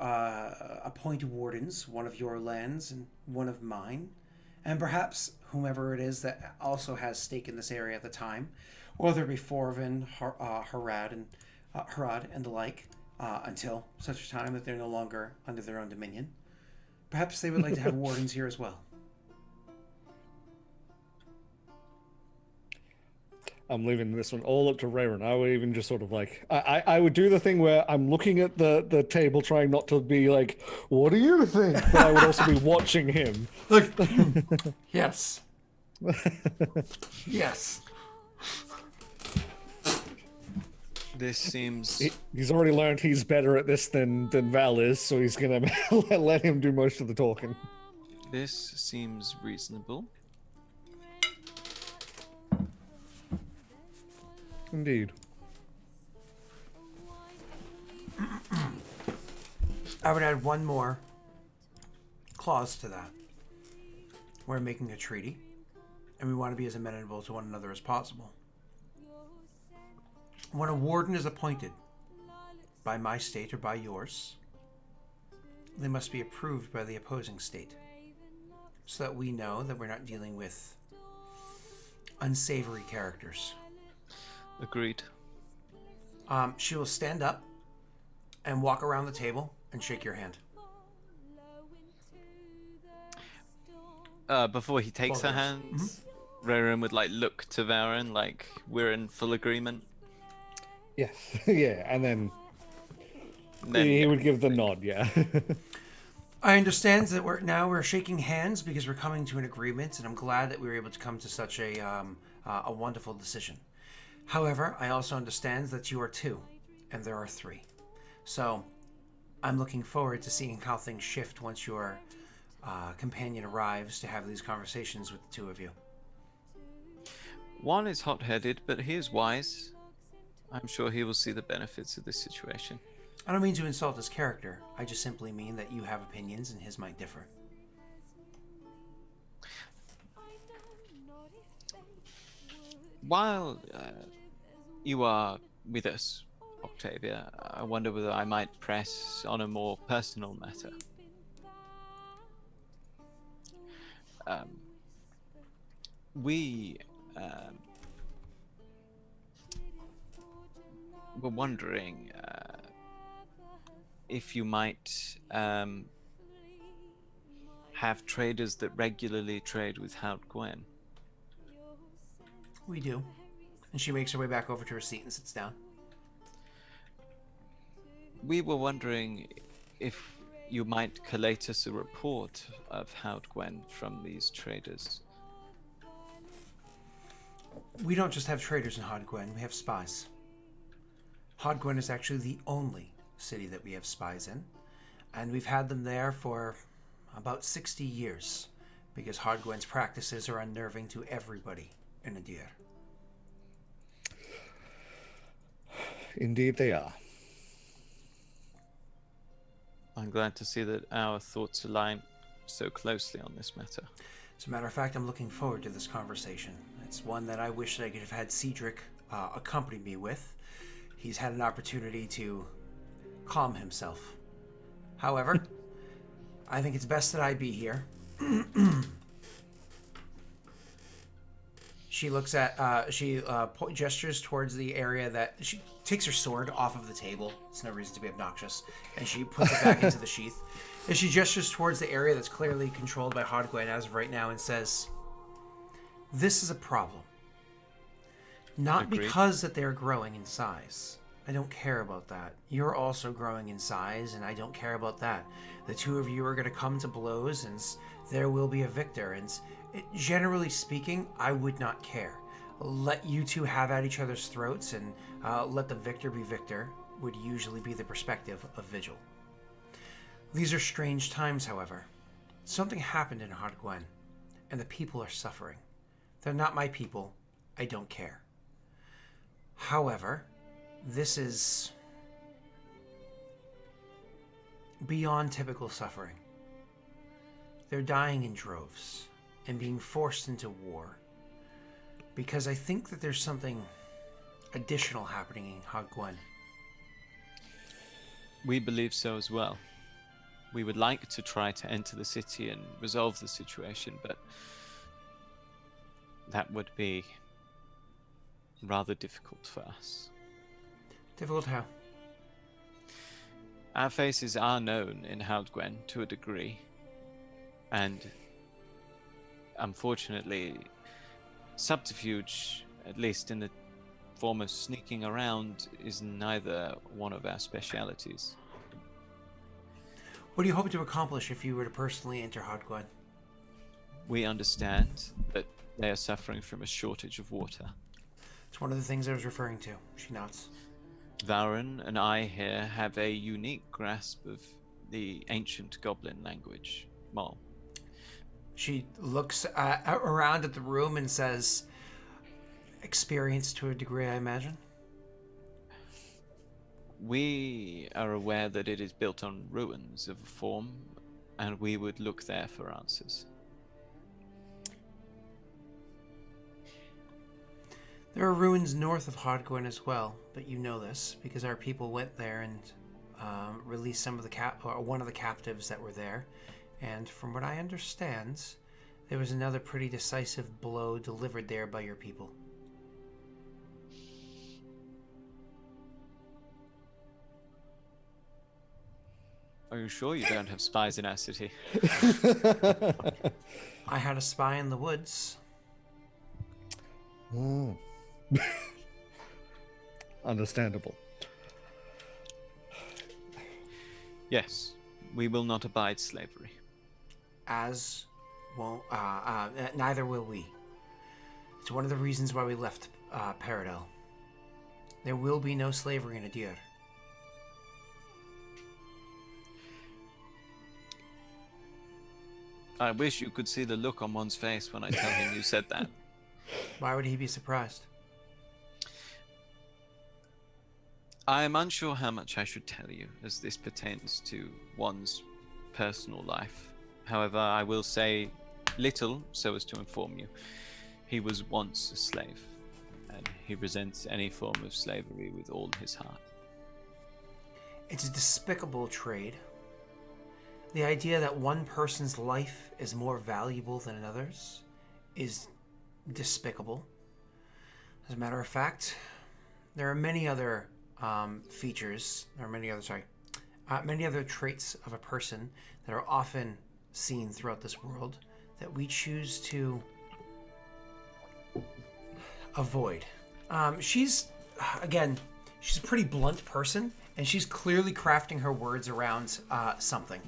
appoint wardens, one of your lands and one of mine, and perhaps whomever it is that also has stake in this area at the time, whether it be Forvin, Harad, and the like, until such a time that they're no longer under their own dominion, perhaps they would like to have wardens here as well. I'm leaving this one all up to Rayron. I would even just sort of like I would do the thing where I'm looking at the table, trying not to be like, "What do you think?" But I would also be watching him. Look, yes, yes. This seems. He's already learned he's better at this than Val is, so he's gonna let him do most of the talking. This seems reasonable. Indeed. I would add one more clause to that. We're making a treaty, and we want to be as amenable to one another as possible. When a warden is appointed by my state or by yours, they must be approved by the opposing state, so that we know that we're not dealing with unsavory characters. Agreed. She will stand up and walk around the table and shake your hand. Before he takes Both her hands. hand, Rayron would like look to Varen like we're in full agreement. Yes. Yeah, and then And he yeah, would give the nod. Yeah. I understand that we're shaking hands because we're coming to an agreement, and I'm glad that we were able to come to such a wonderful decision. However, I also understand that you are two, and there are three. So, I'm looking forward to seeing how things shift once your companion arrives to have these conversations with the two of you. One is hot-headed, but he is wise. I'm sure he will see the benefits of this situation. I don't mean to insult his character. I just simply mean that you have opinions and his might differ. While you are with us, Octavia, I wonder whether I might press on a more personal matter. We were wondering if you might have traders that regularly trade with Haut Gwen. We do. And she makes her way back over to her seat and sits down. We were wondering if you might collate us a report of Haut Gwen from these traders. We don't just have traders in Hodgwen, we have spies. Hodgwen is actually the only city that we have spies in, and we've had them there for about 60 years, because Hodgwen's practices are unnerving to everybody in Idir. Indeed they are. I'm glad to see that our thoughts align so closely on this matter. As a matter of fact, I'm looking forward to this conversation. It's one that I wish that I could have had Cedric accompany me with. He's had an opportunity to calm himself. However, I think it's best that I be here. She looks at, gestures towards the area that, she takes her sword off of the table. It's no reason to be obnoxious. And she puts it back into the sheath. And she gestures towards the area that's clearly controlled by Hodgwen as of right now and says, this is a problem. Not Agreed. because that they're growing in size. I don't care about that. You're also growing in size, and I don't care about that. The two of you are going to come to blows, and there will be a victor. And generally speaking, I would not care. Let you two have at each other's throats, and let the victor be victor would usually be the perspective of Vigil. These are strange times, however. Something happened in Hodgwen, and the people are suffering. They're not my people. I don't care. However, this is beyond typical suffering. They're dying in droves and being forced into war because I think that there's something additional happening in Hodgwen. We believe so as well. We would like to try to enter the city and resolve the situation, but that would be rather difficult for us. Difficult how? Our faces are known in Houtgwen to a degree, and unfortunately, subterfuge, at least in the form of sneaking around, is neither one of our specialities. What do you hope to accomplish if you were to personally enter Hodgwen? We understand that they are suffering from a shortage of water. It's one of the things I was referring to. She nods. Varen and I here have a unique grasp of the ancient goblin language, Mol. She looks around at the room and says, experienced to a degree, I imagine? We are aware that it is built on ruins of a form, and we would look there for answers. There are ruins north of Hodgwen as well, but you know this because our people went there and released some of the one of the captives that were there. And from what I understand, there was another pretty decisive blow delivered there by your people. Are you sure you don't have spies in our city? I had a spy in the woods. Oh. Understandable. Yes, we will not abide slavery. As won't, neither will we. It's one of the reasons why we left Paradel. There will be no slavery in Idir. I wish you could see the look on one's face when I tell him you said that. Why would he be surprised? I am unsure how much I should tell you, as this pertains to one's personal life. However, I will say little so as to inform you. He was once a slave, and he resents any form of slavery with all his heart. It's a despicable trade. The idea that one person's life is more valuable than another's is despicable. As a matter of fact, there are many other features, or many other, many other traits of a person that are often seen throughout this world that we choose to avoid. She's a pretty blunt person, and she's clearly crafting her words around something.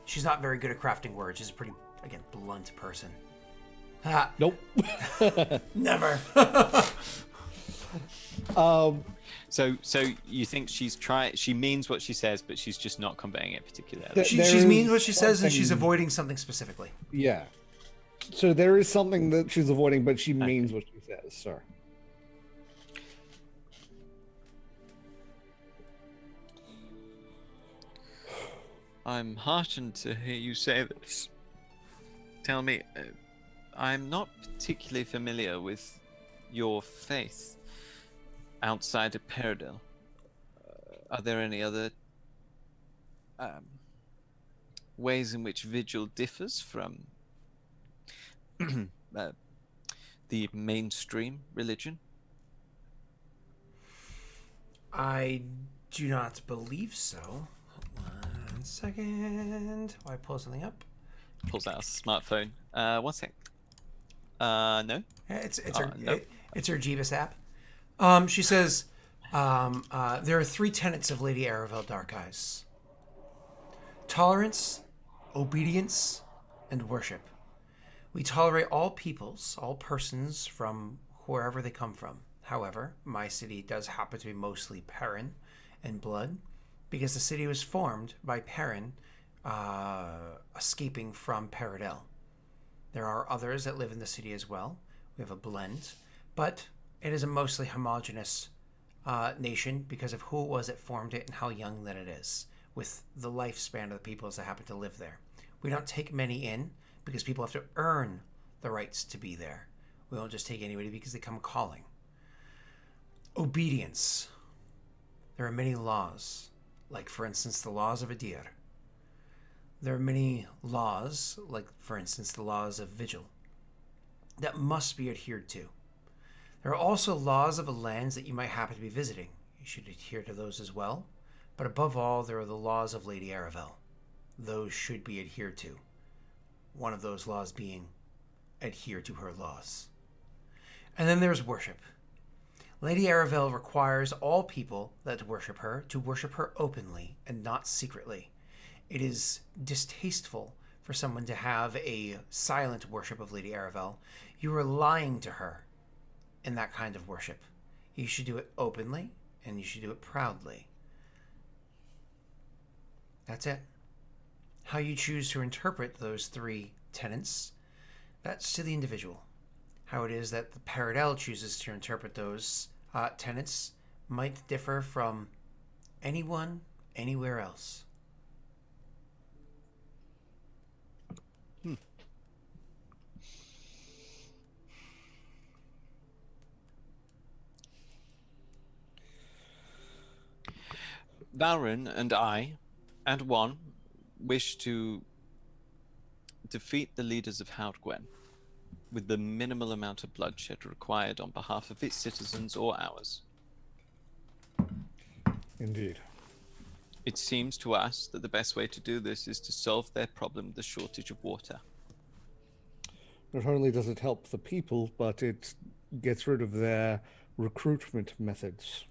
She's not very good at crafting words. She's a pretty, again, blunt person. Nope. Never. So you think she means what she says, but she's just not conveying it particularly. She means what she says, and she's avoiding something specifically. Yeah. So there is something that she's avoiding, but she means what she says, sir. I'm heartened to hear you say this. Tell me, I'm not particularly familiar with your faith outside of Peridil. Are there any other ways in which Vigil differs from the mainstream religion? I do not believe so. 1 second. While I pull something up. Pulls out a smartphone. 1 sec. No. It's no. it's her Jeebus app. She says, there are 3 tenets of Lady Aravel Dark Eyes: tolerance, obedience, and worship. We tolerate all peoples, all persons from wherever they come from. However, my city does happen to be mostly Perrin and blood, because the city was formed by Perrin escaping from Peridel. There are others that live in the city as well. We have a blend, but it is a mostly homogenous nation because of who it was that formed it and how young that it is, with the lifespan of the peoples that happen to live there. We don't take many in because people have to earn the rights to be there. We don't just take anybody because they come calling. Obedience. There are many laws, like, for instance, the laws of Idir. There are many laws, like, for instance, the laws of Vigil, that must be adhered to. There are also laws of the lands that you might happen to be visiting. You should adhere to those as well. But above all, there are the laws of Lady Aravel. Those should be adhered to. One of those laws being adhere to her laws. And then there's worship. Lady Aravel requires all people that worship her to worship her openly and not secretly. It is distasteful for someone to have a silent worship of Lady Aravel. You are lying to her in that kind of worship. You should do it openly, and you should do it proudly. That's it. How you choose to interpret those 3 tenets, that's to the individual. How it is that the Peridel chooses to interpret those tenets might differ from anyone, anywhere else. Valrin and I, and one, wish to defeat the leaders of Houtgwen with the minimal amount of bloodshed required on behalf of its citizens or ours. Indeed. It seems to us that the best way to do this is to solve their problem, the shortage of water. Not only does it help the people, but it gets rid of their recruitment methods.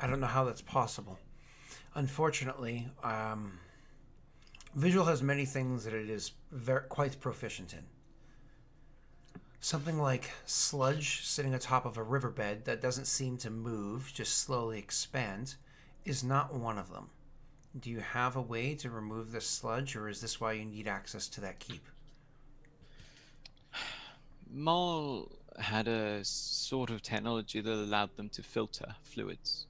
I don't know how that's possible. Unfortunately, Vigil has many things that it is quite proficient in. Something like sludge sitting atop of a riverbed that doesn't seem to move, just slowly expand, is not one of them. Do you have a way to remove this sludge, or is this why you need access to that keep? Maul had a sort of technology that allowed them to filter fluids.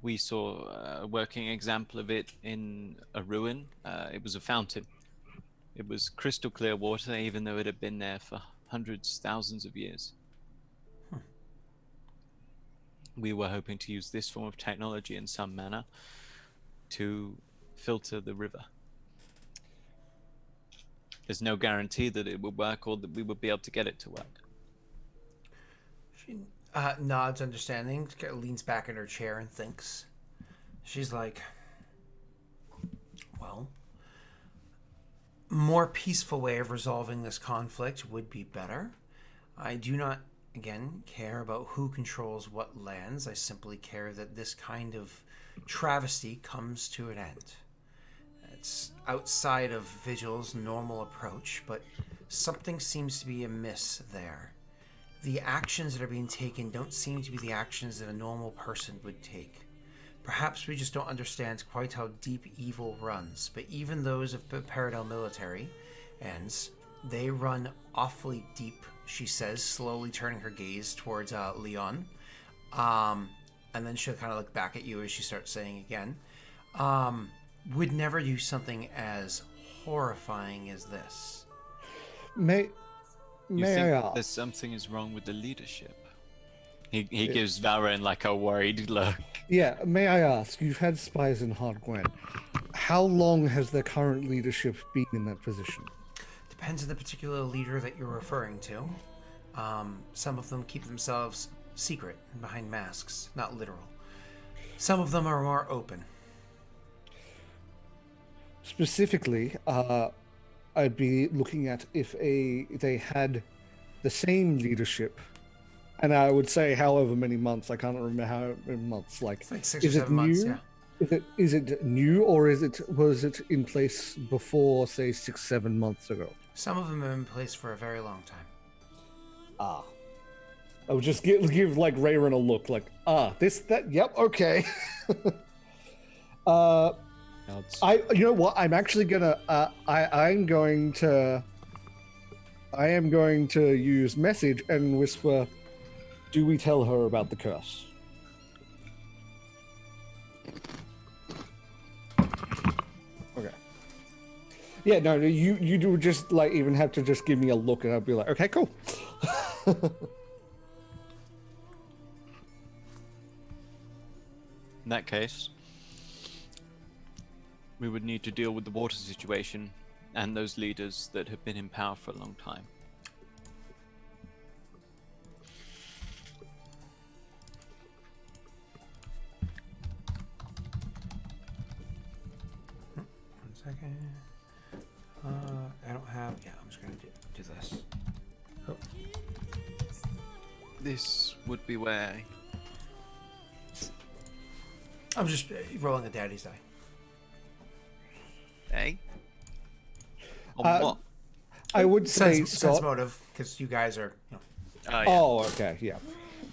We saw a working example of it in a ruin. It was a fountain. It was crystal clear water, even though it had been there for hundreds, thousands of years. We were hoping to use this form of technology in some manner to filter the river. There's no guarantee that it would work or that we would be able to get it to work. nods understanding, leans back in her chair and thinks. She's like, well, more peaceful way of resolving this conflict would be better. I do not, again, care about who controls what lands. I simply care that this kind of travesty comes to an end. It's outside of Vigil's normal approach, but something seems to be amiss there. The actions that are being taken don't seem to be the actions that a normal person would take. Perhaps we just don't understand quite how deep evil runs, but even those of the Paradel military ends, they run awfully deep, she says, slowly turning her gaze towards Leon. And then she'll kind of look back at you as she starts saying again, would never do something as horrifying as this. May You I think ask? there's something is wrong with the leadership? He gives Valren like a worried look. Yeah, may I ask? You've had spies in Hard Gwen. How long has the current leadership been in that position? Depends on the particular leader that you're referring to. Some of them keep themselves secret and behind masks, not literal. Some of them are more open. Specifically, I'd be looking at if they had the same leadership, and I would say however many months. I can't remember how many months. Like, It's like 6 or is it 7 months, new? yeah. Is it new, or was it in place before, say, 6-7 months ago? Some of them have been in place for a very long time. Ah, I would just give like Rayron a look, like yep, okay. You know what? I'm actually gonna. I am going to use message and whisper. Do we tell her about the curse? Okay. Yeah, no, you do just like even have to just give me a look, and I'll be like, okay, cool. In that case, we would need to deal with the water situation and those leaders that have been in power for a long time. One second. I don't have. Yeah, I'm just gonna do this. Oh. This would be where I'm just rolling a daddy's die. On what? I would say Sense Scott. motive, because you guys are. Oh, yeah. Oh, okay, yeah.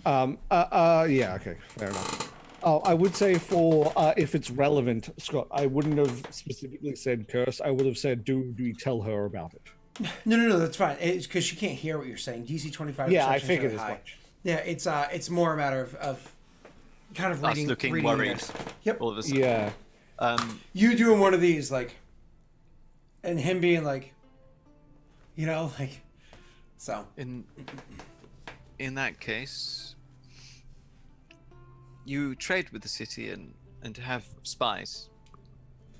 Yeah, okay, fair enough. Oh, I would say for if it's relevant, Scott, I wouldn't have specifically said curse. I would have said, do we tell her about it? No, that's fine. It's because she can't hear what you're saying. DC 25. Yeah, I perception is figured really as high. much. Yeah, it's more a matter of kind of Us reading. looking reading worried. this. Yep. All of a sudden. Yeah. You doing one of these, like, and him being like, like, so. In that case, you trade with the city and have spies.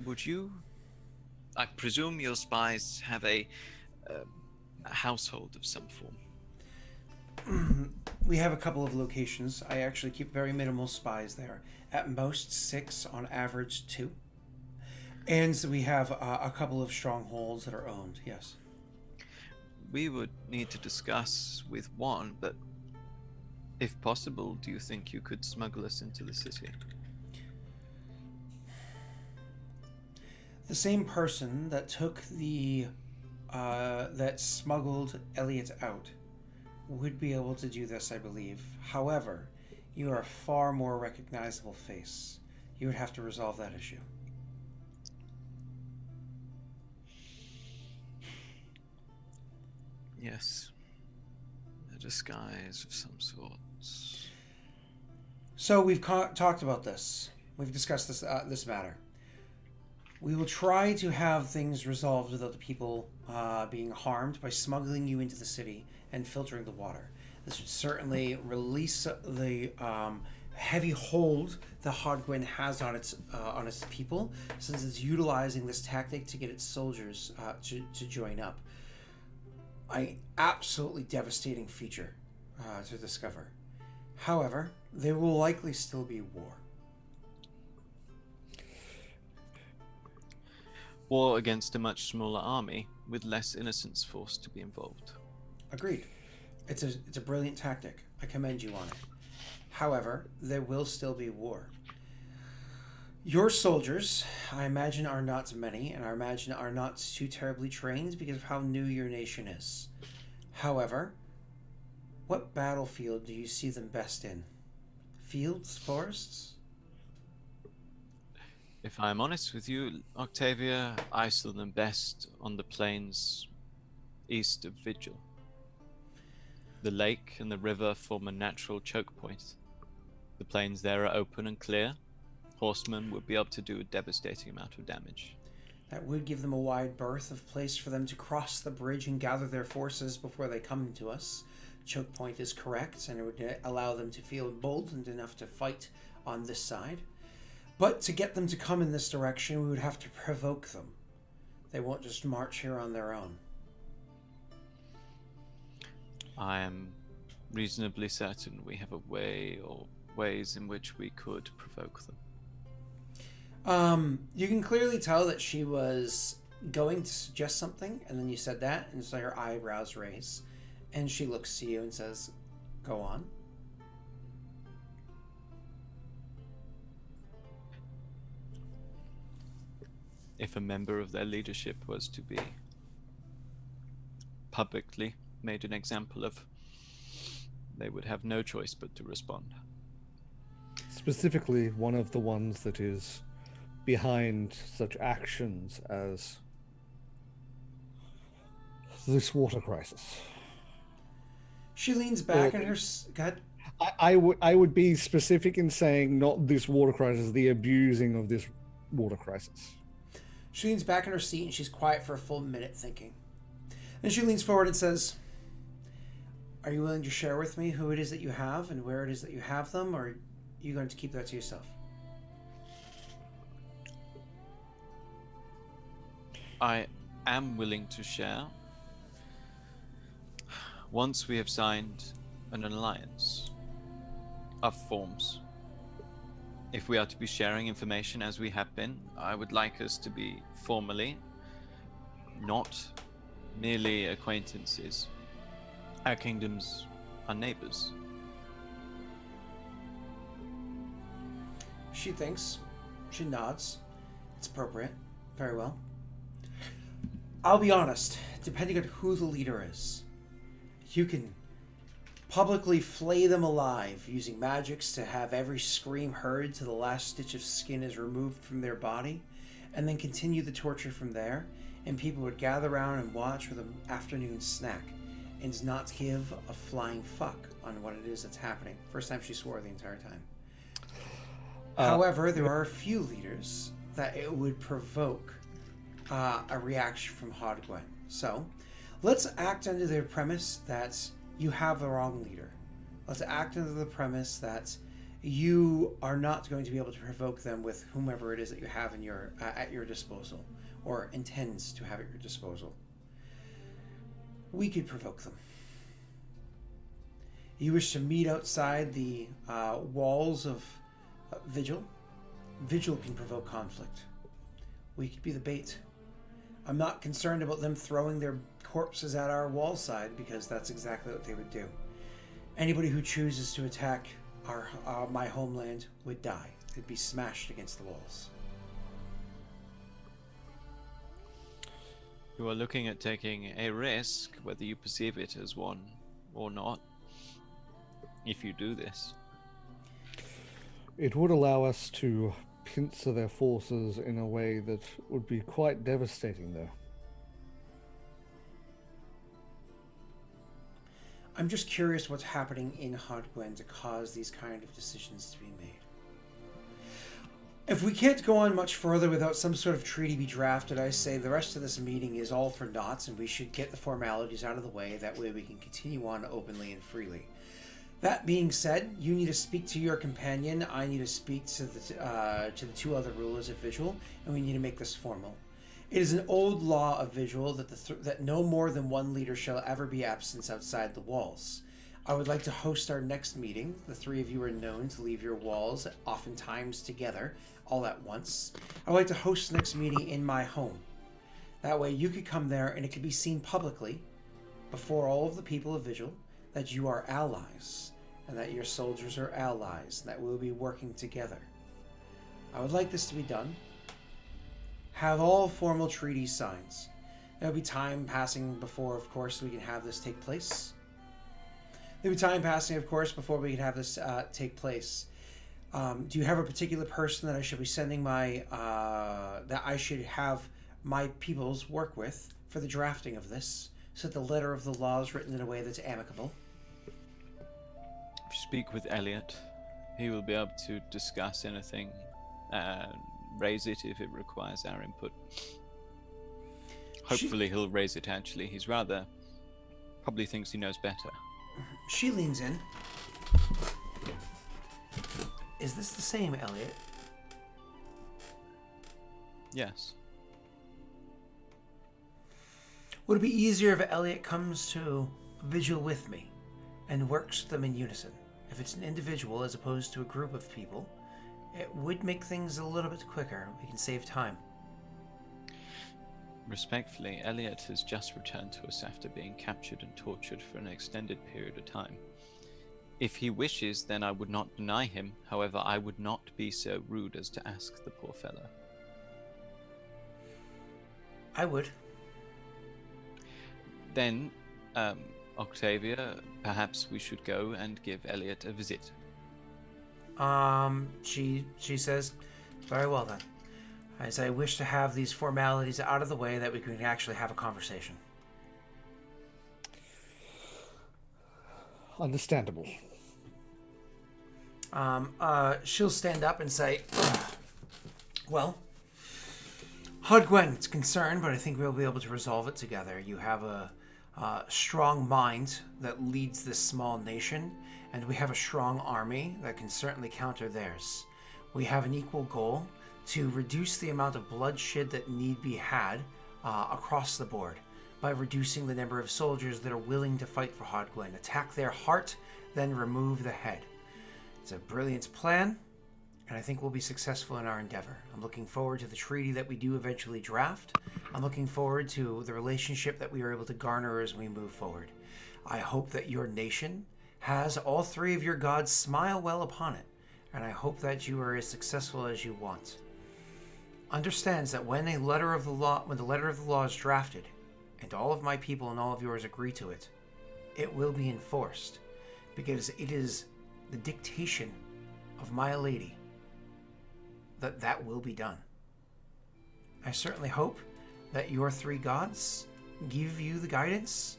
Would you? I presume your spies have a household of some form. We have a couple of locations. I actually keep very minimal spies there. At most 6, on average 2. And so we have a couple of strongholds that are owned, yes. We would need to discuss with one, but if possible, do you think you could smuggle us into the city? The same person that took that smuggled Elliot out would be able to do this, I believe. However, you are a far more recognizable face. You would have to resolve that issue. Yes. A disguise of some sort. So we've talked about this. We've discussed this matter. We will try to have things resolved without the people being harmed by smuggling you into the city and filtering the water. This would certainly release the heavy hold the Hodgwyn has on its people, since it's utilizing this tactic to get its soldiers to join up. An absolutely devastating feature to discover. However, there will likely still be war. War against a much smaller army with less innocents forced to be involved. Agreed. It's a brilliant tactic. I commend you on it. However, there will still be war. Your soldiers, I imagine, are not many, and I imagine are not too terribly trained because of how new your nation is. However, what battlefield do you see them best in? Fields? Forests? If I'm honest with you, Octavia, I saw them best on the plains east of Vigil. The lake and the river form a natural choke point. The plains there are open and clear. Horsemen would be able to do a devastating amount of damage. That would give them a wide berth of place for them to cross the bridge and gather their forces before they come to us. Choke point is correct, and it would allow them to feel emboldened enough to fight on this side. But to get them to come in this direction, we would have to provoke them. They won't just march here on their own. I am reasonably certain we have a way or ways in which we could provoke them. You can clearly tell that she was going to suggest something, and then you said that, and so her eyebrows raise, and she looks to you and says, "Go on." If a member of their leadership was to be publicly made an example of, they would have no choice but to respond. Specifically, one of the ones that is behind such actions as this water crisis. She leans back and her... Go ahead. I would be specific in saying not this water crisis, the abusing of this water crisis. She leans back in her seat and she's quiet for a full minute thinking. Then she leans forward and says, "Are you willing to share with me who it is that you have and where it is that you have them, or are you going to keep that to yourself?" I am willing to share once we have signed an alliance of forms. If we are to be sharing information as we have been, I would like us to be formally, not merely acquaintances. Our kingdoms are neighbors. She thinks. She nods. It's appropriate. Very well. I'll be honest, depending on who the leader is, you can publicly flay them alive using magics to have every scream heard till the last stitch of skin is removed from their body, and then continue the torture from there, and people would gather around and watch with an afternoon snack and not give a flying fuck on what it is that's happening. First time she swore the entire time. However, there are a few leaders that it would provoke a reaction from Hodgwen. So, let's act under the premise that you have the wrong leader. Let's act under the premise that you are not going to be able to provoke them with whomever it is that you have in your at your disposal, or intends to have at your disposal. We could provoke them. You wish to meet outside the walls of Vigil? Vigil can provoke conflict. We could be the bait. I'm not concerned about them throwing their corpses at our wall side, because that's exactly what they would do. Anybody who chooses to attack my homeland would die. They'd be smashed against the walls. You are looking at taking a risk, whether you perceive it as one or not, if you do this. It would allow us to pincer their forces in a way that would be quite devastating, though. I'm just curious what's happening in Hodgwen to cause these kind of decisions to be made. If we can't go on much further without some sort of treaty be drafted, I say the rest of this meeting is all for naught, and we should get the formalities out of the way. That way we can continue on openly and freely. That being said, you need to speak to your companion. I need to speak to the two other rulers of Vigil, and we need to make this formal. It is an old law of Vigil that that no more than one leader shall ever be absent outside the walls. I would like to host our next meeting. The three of you are known to leave your walls oftentimes together, all at once. I would like to host the next meeting in my home. That way you could come there and it could be seen publicly before all of the people of Vigil that you are allies and that your soldiers are allies and that we'll be working together. I would like this to be done. Have all formal treaty signs. There'll be time passing before, of course, we can have this take place. There'll be time passing, of course, before we can have this take place. Do you have a particular person that I should be sending that I should have my peoples work with for the drafting of this, so that the letter of the law is written in a way that's amicable? Speak with Elliot. He will be able to discuss anything, raise it if it requires our input. Hopefully he'll raise it, actually. He's probably thinks he knows better. She leans in. Is this the same, Elliot? Yes. Would it be easier if Elliot comes to Vigil with me and works with them in unison? If it's an individual as opposed to a group of people, it would make things a little bit quicker. We can save time. Respectfully, Elliot has just returned to us after being captured and tortured for an extended period of time. If he wishes, then I would not deny him. However, I would not be so rude as to ask the poor fellow. I would. Then, Octavia, perhaps we should go and give Elliot a visit. She says, very well then. As I wish to have these formalities out of the way that we can actually have a conversation. Understandable. She'll stand up and say, well, Hudgwen's concerned, but I think we'll be able to resolve it together. You have a strong mind that leads this small nation, and we have a strong army that can certainly counter theirs. We have an equal goal to reduce the amount of bloodshed that need be had across the board by reducing the number of soldiers that are willing to fight for Hardgwen. Attack their heart, then remove the head. It's a brilliant plan, and I think we'll be successful in our endeavor. I'm looking forward to the treaty that we do eventually draft. I'm looking forward to the relationship that we are able to garner as we move forward. I hope that your nation has all three of your gods smile well upon it, and I hope that you are as successful as you want. Understands that when the letter of the law is drafted, and all of my people and all of yours agree to it, it will be enforced, because it is the dictation of my lady that will be done. I certainly hope that your three gods give you the guidance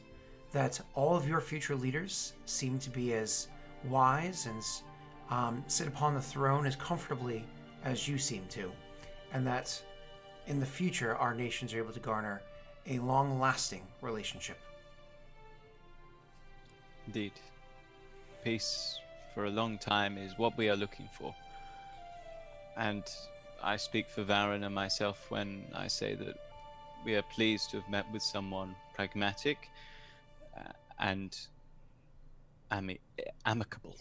that all of your future leaders seem to be as wise and sit upon the throne as comfortably as you seem to, and that in the future our nations are able to garner a long-lasting relationship. Indeed. Peace for a long time is what we are looking for. And I speak for Varen and myself when I say that we are pleased to have met with someone pragmatic and amicable.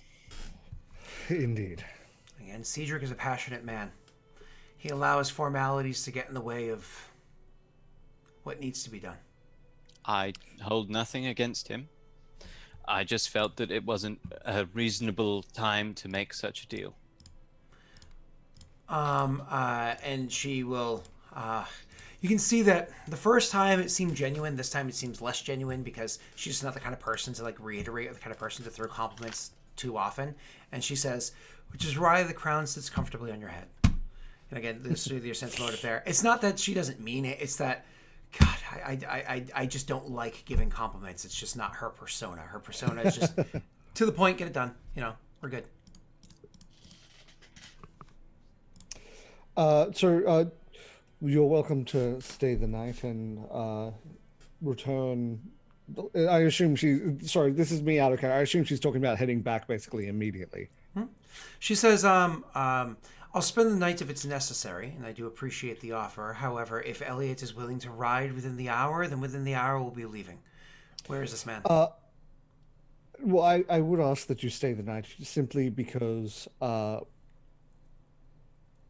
Indeed. Again, Cedric is a passionate man. He allows formalities to get in the way of what needs to be done. I hold nothing against him. I just felt that it wasn't a reasonable time to make such a deal. And she will, you can see that the first time it seemed genuine, this time it seems less genuine because she's just not the kind of person to reiterate or the kind of person to throw compliments too often. And she says, which is why the crown sits comfortably on your head. And again, this is your sense of motive there. It's not that she doesn't mean it. It's that, God, I just don't like giving compliments. It's just not her persona. Her persona is just to the point, get it done. We're good. So you're welcome to stay the night and return. I assume sorry, this is me out of character. I assume she's talking about heading back basically immediately. She says, I'll spend the night if it's necessary, and I do appreciate the offer. However, if Elliot is willing to ride within the hour, then within the hour we'll be leaving. Where is this man? Well, I would ask that you stay the night simply because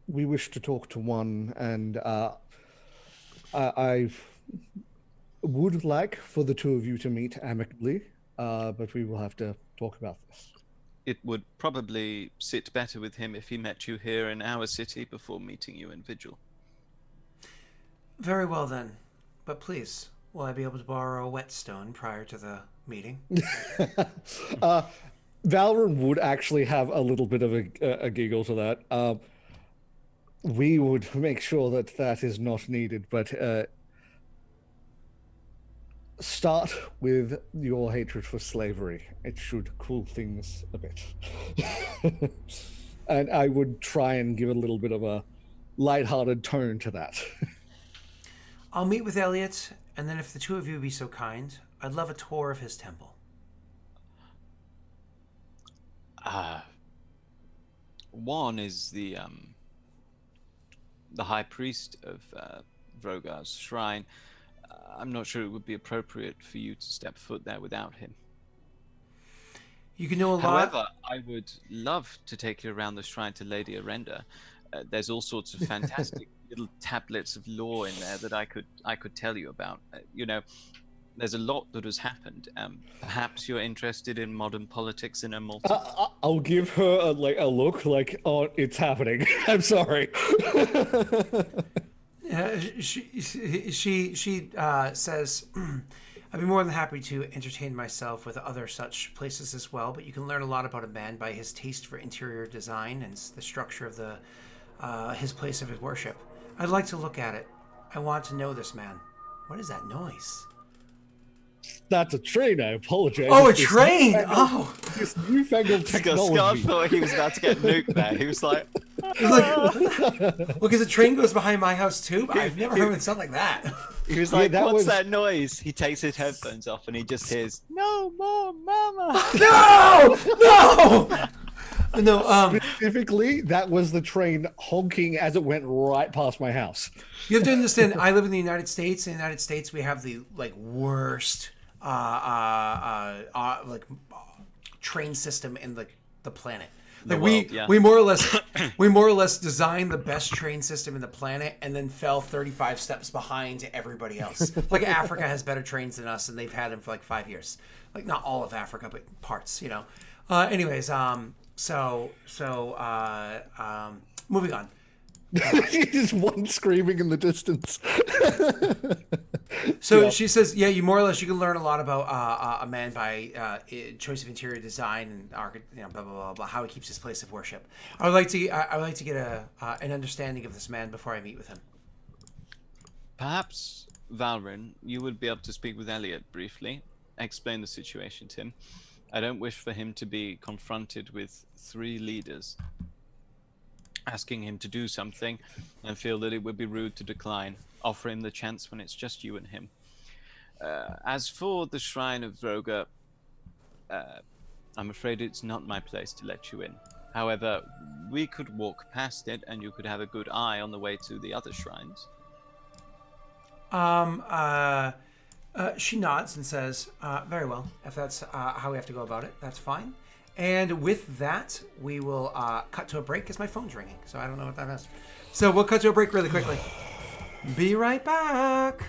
we wish to talk to one, and I would like for the two of you to meet amicably, but we will have to talk about this. It would probably sit better with him if he met you here in our city before meeting you in Vigil. Very well then. But please, will I be able to borrow a whetstone prior to the meeting? Valorant would actually have a little bit of a giggle to that. We would make sure that that is not needed, but start with your hatred for slavery. It should cool things a bit. And I would try and give a little bit of a lighthearted tone to that. I'll meet with Elliot, and then if the two of you would be so kind, I'd love a tour of his temple. One is the high priest of Vrogar's shrine. I'm not sure it would be appropriate for you to step foot there without him. You can know a lot. However, I would love to take you around the shrine to Lady Arenda. There's all sorts of fantastic little tablets of lore in there that I could tell you about. There's a lot that has happened. Perhaps you're interested in modern politics in a multi. I'll give her a look like, oh, it's happening. I'm sorry. She says, I'd be more than happy to entertain myself with other such places as well, but you can learn a lot about a man by his taste for interior design and the structure of his place of his worship. I'd like to look at it. I want to know this man. What is that noise? That's a train, I apologize. Oh, a train! This newfangled technology. Scott thought he was about to get nuked there. He was like... Well, because a train goes behind my house too, but I've never heard it sound like that. He was like, what's that noise? He takes his headphones off and he just hears, no more mama! No! No! No, Specifically, that was the train honking as it went right past my house. You have to understand, I live in the United States. In the United States, we have the worst train system in the planet. Like we more or less designed the best train system in the planet and then fell 35 steps behind everybody else. Like Africa has better trains than us, and they've had them for like 5 years. Like not all of Africa, but parts. Anyways, moving on. Just one screaming in the distance. So she says, yeah, you more or less you can learn a lot about a man by choice of interior design and blah blah blah blah, how he keeps his place of worship. I would like to get an understanding of this man before I meet with him. Perhaps, Valrin, you would be able to speak with Elliot briefly, explain the situation to him. I don't wish for him to be confronted with 3 leaders asking him to do something and feel that it would be rude to decline. Offer him the chance when it's just you and him. As for the Shrine of Vrogar, I'm afraid it's not my place to let you in. However, we could walk past it and you could have a good eye on the way to the other shrines. She nods and says, very well, if that's how we have to go about it, that's fine. And with that, we will cut to a break because my phone's ringing, so I don't know what that is. So we'll cut to a break really quickly. Be right back.